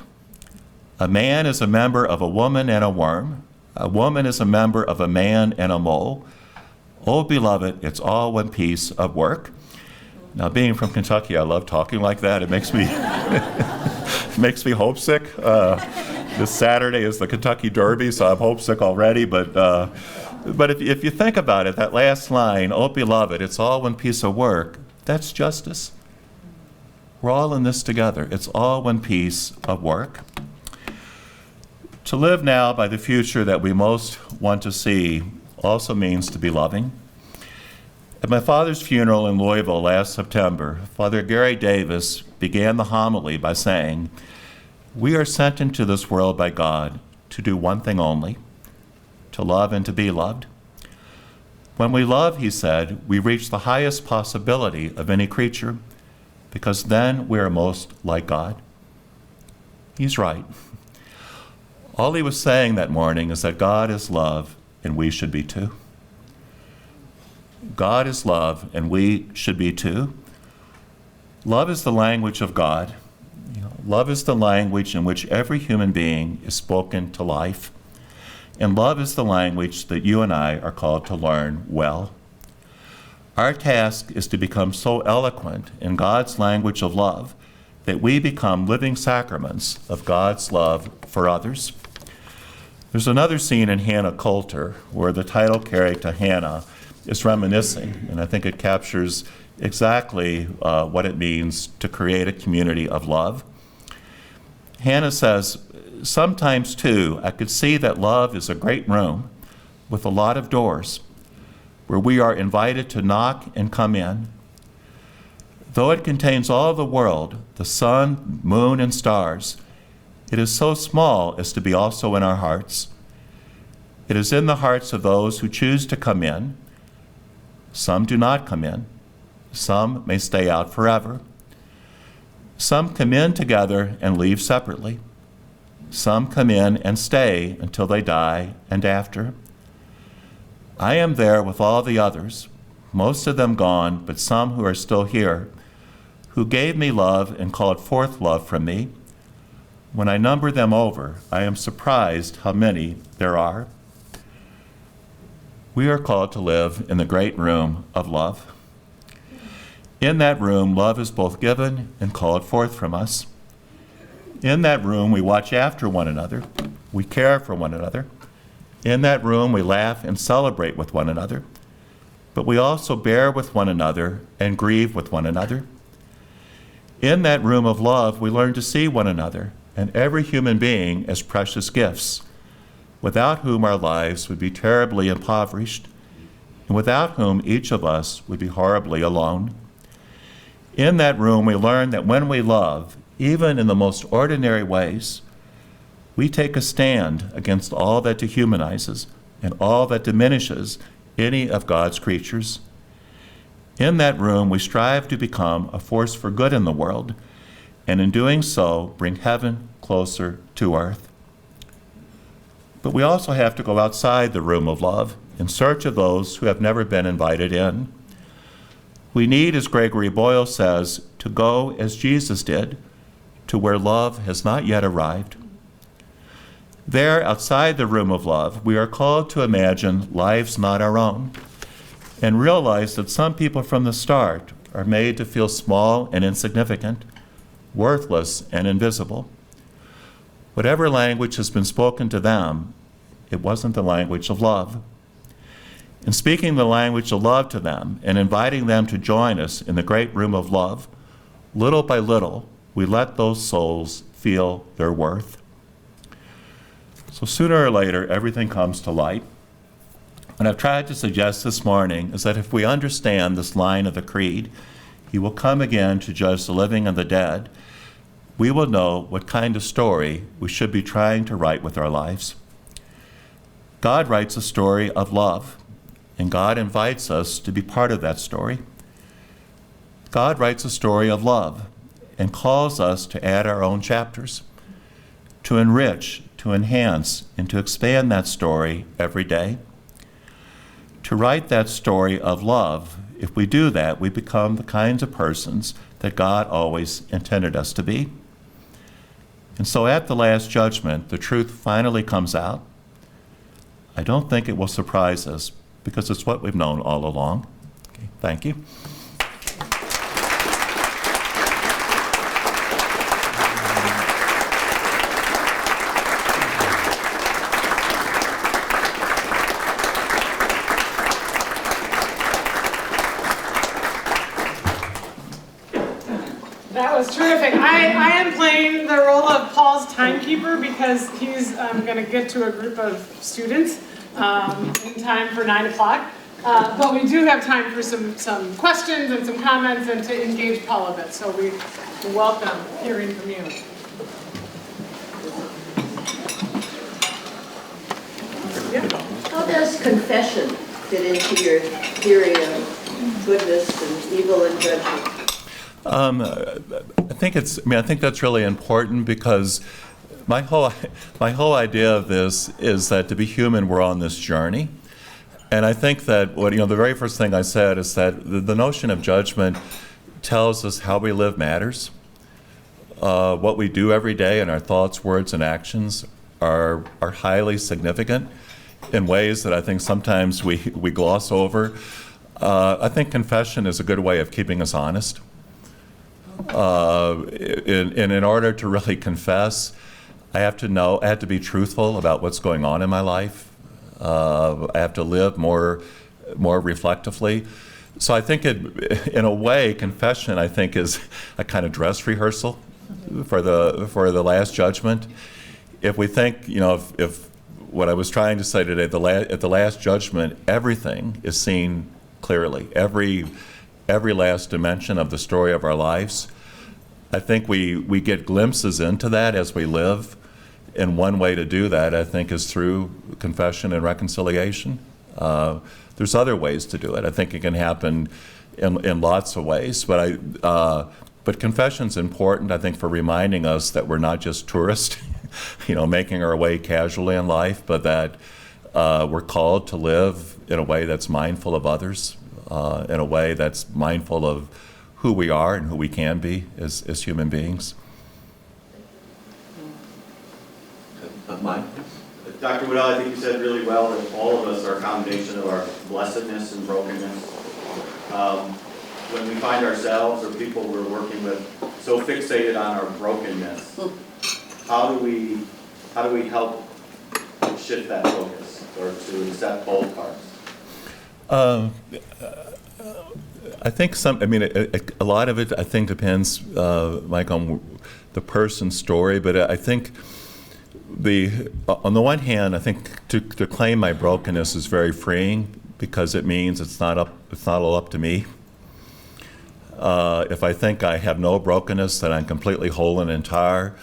A man is a member of a woman and a worm. A woman is a member of a man and a mole. Oh, beloved, it's all one piece of work. Now, being from Kentucky, I love talking like that. It makes me makes me homesick. This Saturday is the Kentucky Derby, so I'm homesick already. But if you think about it, that last line, oh, beloved, it's all one piece of work, that's justice. We're all in this together. It's all one piece of work. To live now by the future that we most want to see also means to be loving. At my father's funeral in Louisville last September, Father Gary Davis began the homily by saying, we are sent into this world by God to do one thing only, to love and to be loved. When we love, he said, we reach the highest possibility of any creature, because then we are most like God. He's right. All he was saying that morning is that God is love, and we should be too. God is love, and we should be too. Love is the language of God. Love is the language in which every human being is spoken to life. And love is the language that you and I are called to learn well. Our task is to become so eloquent in God's language of love that we become living sacraments of God's love for others. There's another scene in Hannah Coulter where the title character Hannah is reminiscing, and I think it captures exactly what it means to create a community of love. Hannah says, "Sometimes, too, I could see that love is a great room with a lot of doors where we are invited to knock and come in. Though it contains all the world, the sun, moon, and stars, it is so small as to be also in our hearts. It is in the hearts of those who choose to come in. Some do not come in. Some may stay out forever. Some come in together and leave separately. Some come in and stay until they die and after. I am there with all the others, most of them gone, but some who are still here, who gave me love and called forth love from me. When I number them over, I am surprised how many there are." We are called to live in the great room of love. In that room, love is both given and called forth from us. In that room, we watch after one another. We care for one another. In that room, we laugh and celebrate with one another. But we also bear with one another and grieve with one another. In that room of love, we learn to see one another and every human being as precious gifts, without whom our lives would be terribly impoverished, and without whom each of us would be horribly alone. In that room, we learn that when we love, even in the most ordinary ways, we take a stand against all that dehumanizes and all that diminishes any of God's creatures. In that room, we strive to become a force for good in the world, and in doing so, bring heaven closer to earth. But we also have to go outside the room of love in search of those who have never been invited in. We need, as Gregory Boyle says, to go as Jesus did, to where love has not yet arrived. There, outside the room of love, we are called to imagine lives not our own and realize that some people from the start are made to feel small and insignificant, worthless and invisible. Whatever language has been spoken to them, it wasn't the language of love. In speaking the language of love to them and inviting them to join us in the great room of love, little by little, we let those souls feel their worth. So sooner or later, everything comes to light. What I've tried to suggest this morning is that if we understand this line of the Creed, He will come again to judge the living and the dead, we will know what kind of story we should be trying to write with our lives. God writes a story of love, and God invites us to be part of that story. God writes a story of love and calls us to add our own chapters, to enrich, to enhance, and to expand that story every day. To write that story of love, if we do that, we become the kinds of persons that God always intended us to be. And so at the Last Judgment, the truth finally comes out. I don't think it will surprise us because it's what we've known all along. Okay, thank you. That was terrific. I am playing the role of Paul's timekeeper because he's going to get to a group of students in time for 9 o'clock. But we do have time for some questions and some comments and to engage Paul a bit. So we welcome hearing from you. How does confession fit into your theory of goodness and evil and judgment? I think that's really important because my whole idea of this is that to be human, we're on this journey. And I think that the very first thing I said is that the notion of judgment tells us how we live matters. What we do every day in our thoughts, words, and actions are highly significant in ways that I think sometimes we gloss over. I think confession is a good way of keeping us honest. In order to really confess, I have to be truthful about what's going on in my life. I have to live more reflectively. So I think in a way, confession, I think, is a kind of dress rehearsal for the Last Judgment. If we think, if what I was trying to say today, at the Last Judgment, everything is seen clearly. Every last dimension of the story of our lives. I think we get glimpses into that as we live. And one way to do that, I think, is through confession and reconciliation. There's other ways to do it. I think it can happen in lots of ways. But confession's important, I think, for reminding us that we're not just tourists, making our way casually in life, but that we're called to live in a way that's mindful of others, in a way that's mindful of who we are and who we can be as human beings. Mike? Dr. Wadell, I think you said really well that all of us are a combination of our blessedness and brokenness. When we find ourselves or people we're working with so fixated on our brokenness, how do we help shift that focus or to accept both parts? I think a lot of it, I think, depends, Mike, on the person's story. But I think on the one hand, I think to claim my brokenness is very freeing because it means it's not all up to me. If I think I have no brokenness, that I'm completely whole and entire,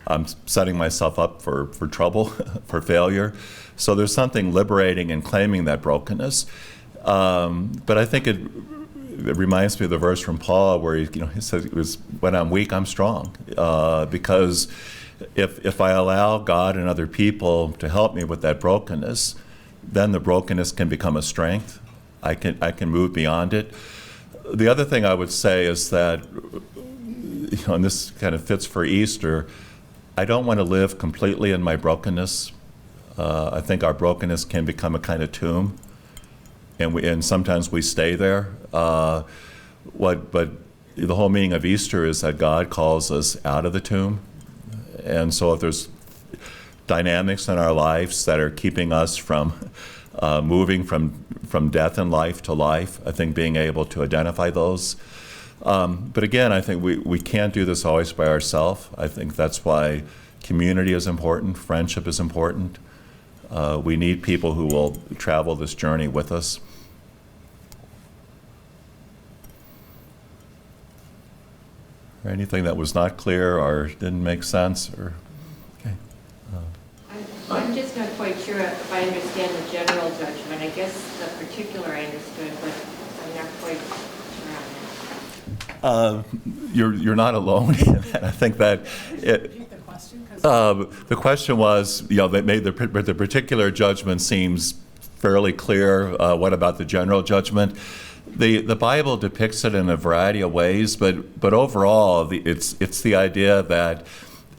I'm setting myself up for trouble, for failure. So there's something liberating in claiming that brokenness. But I think it reminds me of the verse from Paul where he says, "When I'm weak, I'm strong," because if I allow God and other people to help me with that brokenness, then the brokenness can become a strength. I can move beyond it. The other thing I would say is that, and this kind of fits for Easter, I don't want to live completely in my brokenness. I think our brokenness can become a kind of tomb, and sometimes we stay there. But the whole meaning of Easter is that God calls us out of the tomb. And so if there's dynamics in our lives that are keeping us from moving from death and life to life, I think being able to identify those. But again, I think we can't do this always by ourselves. I think that's why community is important, friendship is important. We need people who will travel this journey with us. Or anything that was not clear or didn't make sense? Or okay. I'm just not quite sure if I understand the general judgment. I guess the particular I understood, but I'm not quite sure on that. You're not alone in that. I think that the question was, they made the particular judgment seems fairly clear. What about the general judgment? The Bible depicts it in a variety of ways, but overall, it's the idea that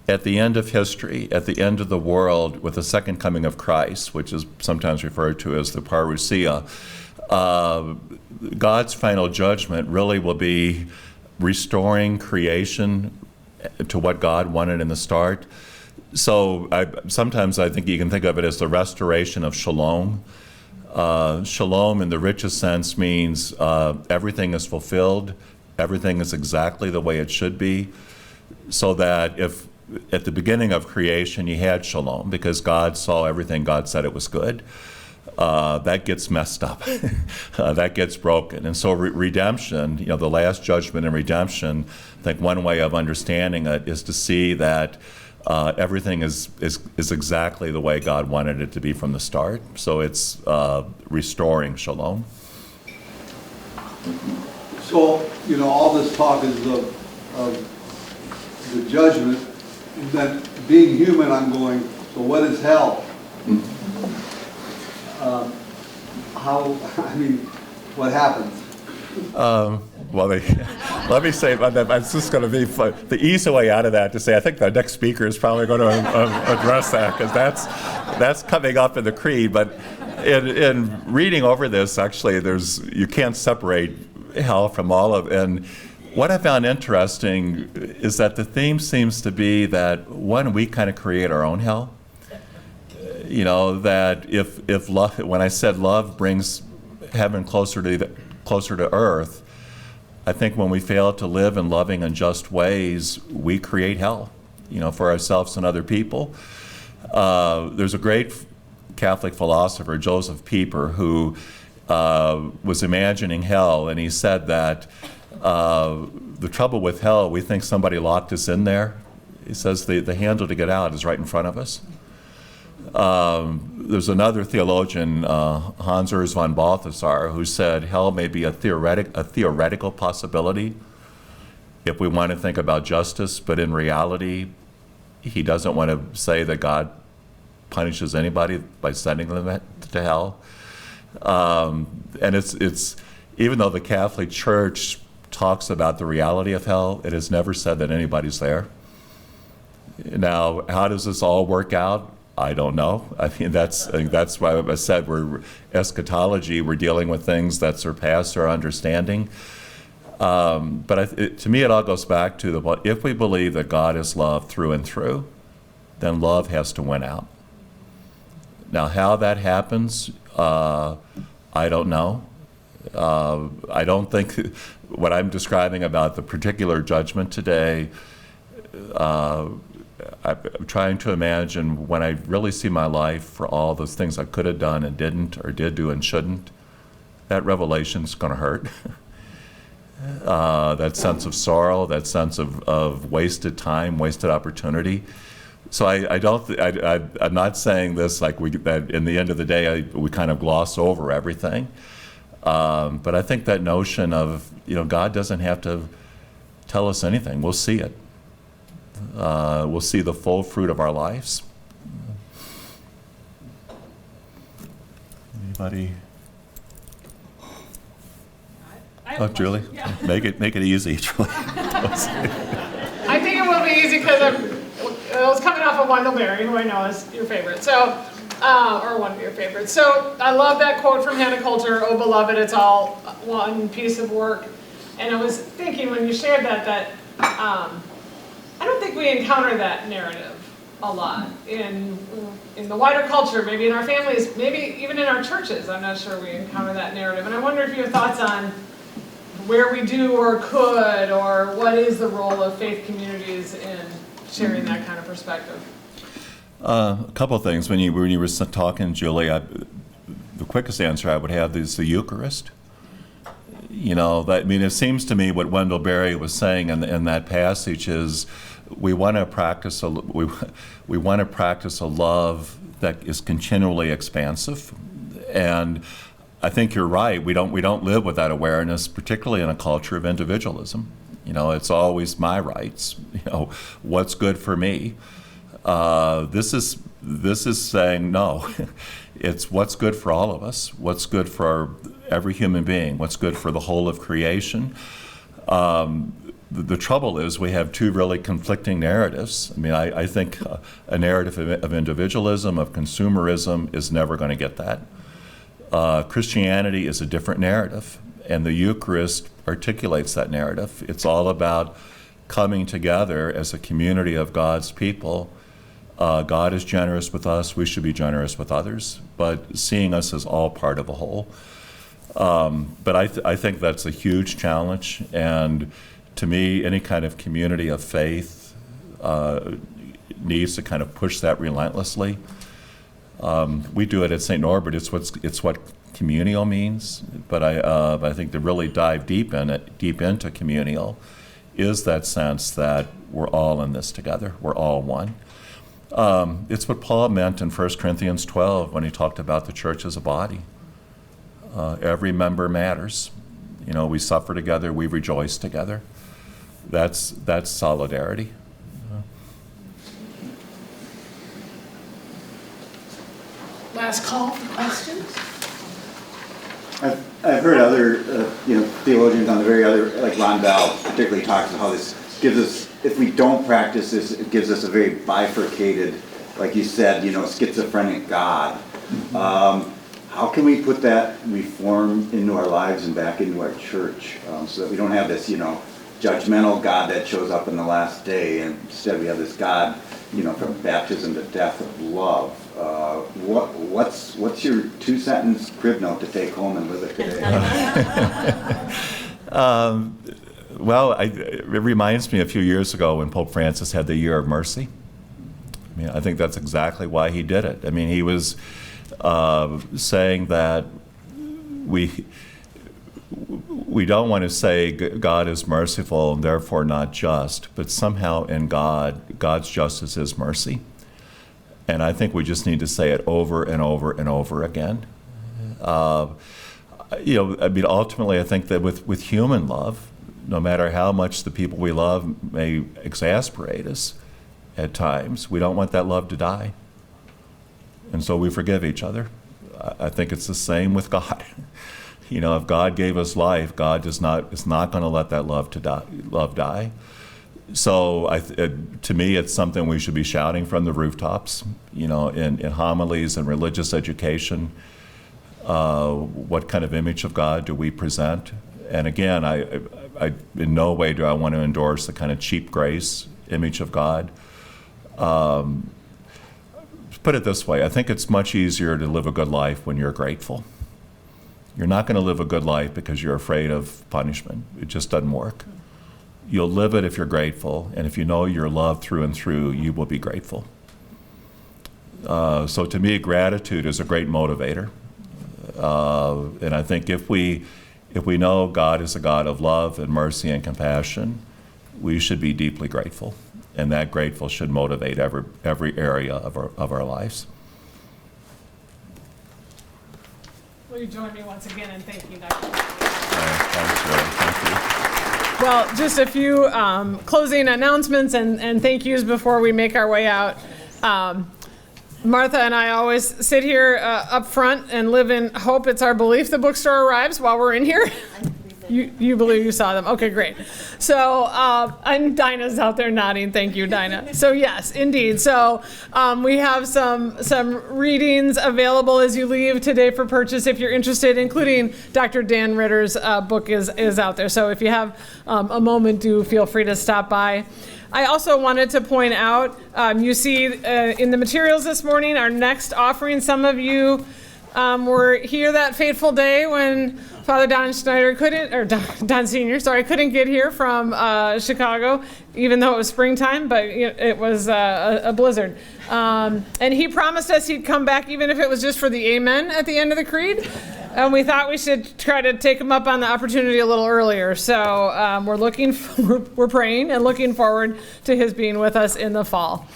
at the end of history, at the end of the world, with the second coming of Christ, which is sometimes referred to as the parousia, God's final judgment really will be restoring creation to what God wanted in the start. So sometimes I think you can think of it as the restoration of shalom. Shalom in the richest sense means everything is fulfilled, everything is exactly the way it should be, so that if at the beginning of creation you had shalom because God saw everything, God said it was good, that gets messed up, that gets broken. And so redemption, the last judgment in redemption, I think one way of understanding it is to see that everything is exactly the way God wanted it to be from the start. So it's restoring shalom. So, all this talk is of the judgment. And then being human, I'm going, so what is hell? What happens? Well, let me say, it's just going to be the easy way out of that to say I think the next speaker is probably going to address that, because that's coming up in the creed. But in reading over this, actually, you can't separate hell from all of it. And what I found interesting is that the theme seems to be that, one, we kind of create our own hell. You know, that if love, when I said love brings heaven closer to earth, I think when we fail to live in loving and just ways, we create hell, you know, for ourselves and other people. There's a great Catholic philosopher, Joseph Pieper, who was imagining hell, and he said that the trouble with hell, we think somebody locked us in there. He says the handle to get out is right in front of us. There's another theologian, Hans Urs von Balthasar, who said hell may be a theoretical possibility if we want to think about justice, but in reality, he doesn't want to say that God punishes anybody by sending them to hell. And it's even though the Catholic Church talks about the reality of hell, it has never said that anybody's there. Now, how does this all work out? I don't know. I think that's why I said we're eschatology. We're dealing with things that surpass our understanding. But to me, it all goes back to if we believe that God is love through and through, then love has to win out. Now, how that happens, I don't know. I don't think what I'm describing about the particular judgment today, I'm trying to imagine when I really see my life for all those things I could have done and didn't, or did do and shouldn't, that revelation's going to hurt. That sense of sorrow, that sense of wasted time, wasted opportunity. So I'm not saying this like that in the end of the day we kind of gloss over everything. But I think that notion of, God doesn't have to tell us anything. We'll see it. We'll see the full fruit of our lives. Anybody? Oh, Julie? Yeah. Make it easy, Julie. I think it will be easy because I was coming off of Wendell Berry, who I know is your favorite, or one of your favorites. So I love that quote from Hannah Coulter, "Oh, beloved, it's all one piece of work." And I was thinking when you shared that I don't think we encounter that narrative a lot in the wider culture, maybe in our families, maybe even in our churches. I'm not sure we encounter that narrative. And I wonder if you have thoughts on where we do or could, or what is the role of faith communities in sharing that kind of perspective? A couple of things. When you were talking, Julie, the quickest answer I would have is the Eucharist. It seems to me what Wendell Berry was saying in that passage is we want to practice a love that is continually expansive, and I think you're right. We don't live with that awareness, particularly in a culture of individualism. It's always my rights. What's good for me. This is saying no. It's what's good for all of us. What's good for every human being. What's good for the whole of creation. The trouble is we have two really conflicting narratives. I think a narrative of individualism, of consumerism, is never going to get that. Christianity is a different narrative, and the Eucharist articulates that narrative. It's all about coming together as a community of God's people. God is generous with us, we should be generous with others, but seeing us as all part of a whole. But I think that's a huge challenge, and to me, any kind of community of faith needs to kind of push that relentlessly. We do it at St. Norbert. It's what communal means, but I think to really dive deep into communal is that sense that we're all in this together. We're all one. It's what Paul meant in 1 Corinthians 12 when he talked about the church as a body. Every member matters. We suffer together, we rejoice together. That's solidarity. Last call for questions. I've heard other theologians on the very other, like Ron Bell particularly talks about how this gives us, if we don't practice this, it gives us a very bifurcated, like you said, schizophrenic God. How can we put that reform into our lives and back into our church, so that we don't have this, judgmental God that shows up in the last day, and instead we have this God, from baptism to death of love. What's your 2-sentence crib note to take home and live it today? Well, it reminds me a few years ago when Pope Francis had the Year of Mercy. I mean, I think that's exactly why he did it. I mean, he was saying that we don't want to say God is merciful and therefore not just, but somehow in God's justice is mercy. And I think we just need to say it over and over and over again. Ultimately, I think that with human love, no matter how much the people we love may exasperate us at times, we don't want that love to die. And so we forgive each other. I think it's the same with God. If God gave us life, God is not going to let that love die. So to me, it's something we should be shouting from the rooftops, in homilies and religious education. What kind of image of God do we present? And again, I in no way do I want to endorse the kind of cheap grace image of God. Put it this way, I think it's much easier to live a good life when you're grateful. You're not going to live a good life because you're afraid of punishment. It just doesn't work. You'll live it if you're grateful, and if you know you're loved through and through, you will be grateful. So to me, gratitude is a great motivator. And I think if we know God is a God of love and mercy and compassion, we should be deeply grateful. And that grateful should motivate every area of our lives. Will you join me once again in thanking Dr. Thanks, Ray. Thank you. Well, just a few closing announcements and thank yous before we make our way out. Martha and I always sit here up front and live in hope. It's our belief the bookstore arrives while we're in here. You believe you saw them. Okay, great. So, and Dinah's out there nodding. Thank you, Dinah. So yes, indeed. So we have some readings available as you leave today for purchase if you're interested, including Dr. Dan Ritter's book is out there. So if you have a moment, do feel free to stop by. I also wanted to point out, you see in the materials this morning, our next offering. Some of you were here that fateful day when Father Don Schneider Don Sr., couldn't get here from Chicago, even though it was springtime, but it was a blizzard. And he promised us he'd come back even if it was just for the amen at the end of the creed. And we thought we should try to take him up on the opportunity a little earlier. So we're praying and looking forward to his being with us in the fall.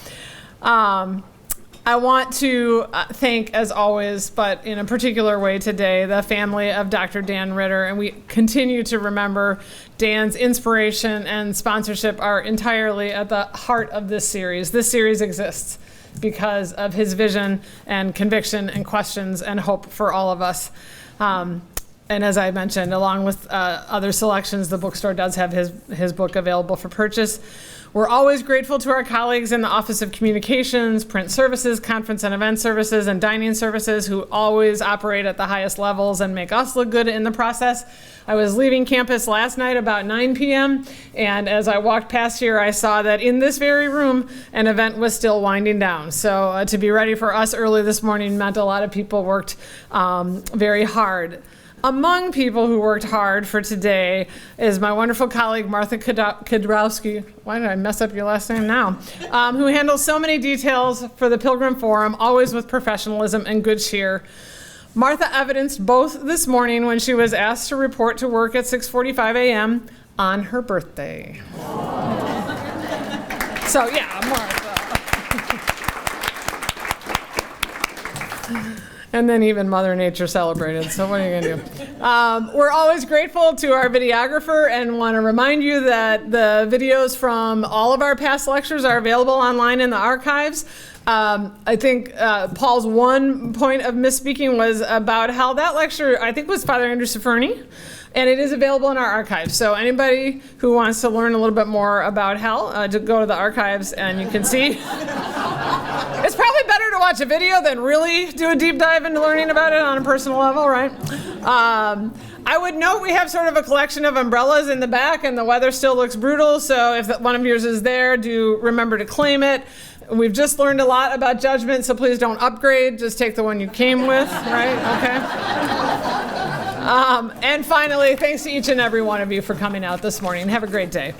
I want to thank, as always, but in a particular way today, the family of Dr. Dan Ritter. And we continue to remember Dan's inspiration and sponsorship are entirely at the heart of this series. This series exists because of his vision and conviction and questions and hope for all of us. And as I mentioned, along with other selections, the bookstore does have his book available for purchase. We're always grateful to our colleagues in the Office of Communications, Print Services, Conference and Event Services, and Dining Services who always operate at the highest levels and make us look good in the process. I was leaving campus last night about 9 p.m., and as I walked past here, I saw that in this very room, an event was still winding down. So to be ready for us early this morning meant a lot of people worked very hard. Among people who worked hard for today is my wonderful colleague, Martha Kudrowski. Why did I mess up your last name now? Who handles so many details for the Pilgrim Forum, always with professionalism and good cheer. Martha evidenced both this morning when she was asked to report to work at 6:45 a.m. on her birthday. So yeah, Martha. And then even Mother Nature celebrated, so what are you gonna do? We're always grateful to our videographer and want to remind you that the videos from all of our past lectures are available online in the archives. I think Paul's one point of misspeaking was about how that lecture, I think, was Father Andrew Ciferni, and it is available in our archives. So anybody who wants to learn a little bit more about hell, to go to the archives and you can see. It's probably better to watch a video than really do a deep dive into learning about it on a personal level, right? I would note we have sort of a collection of umbrellas in the back, and the weather still looks brutal, so if one of yours is there, do remember to claim it. We've just learned a lot about judgment, so please don't upgrade. Just take the one you came with, right? Okay. And finally, thanks to each and every one of you for coming out this morning. Have a great day.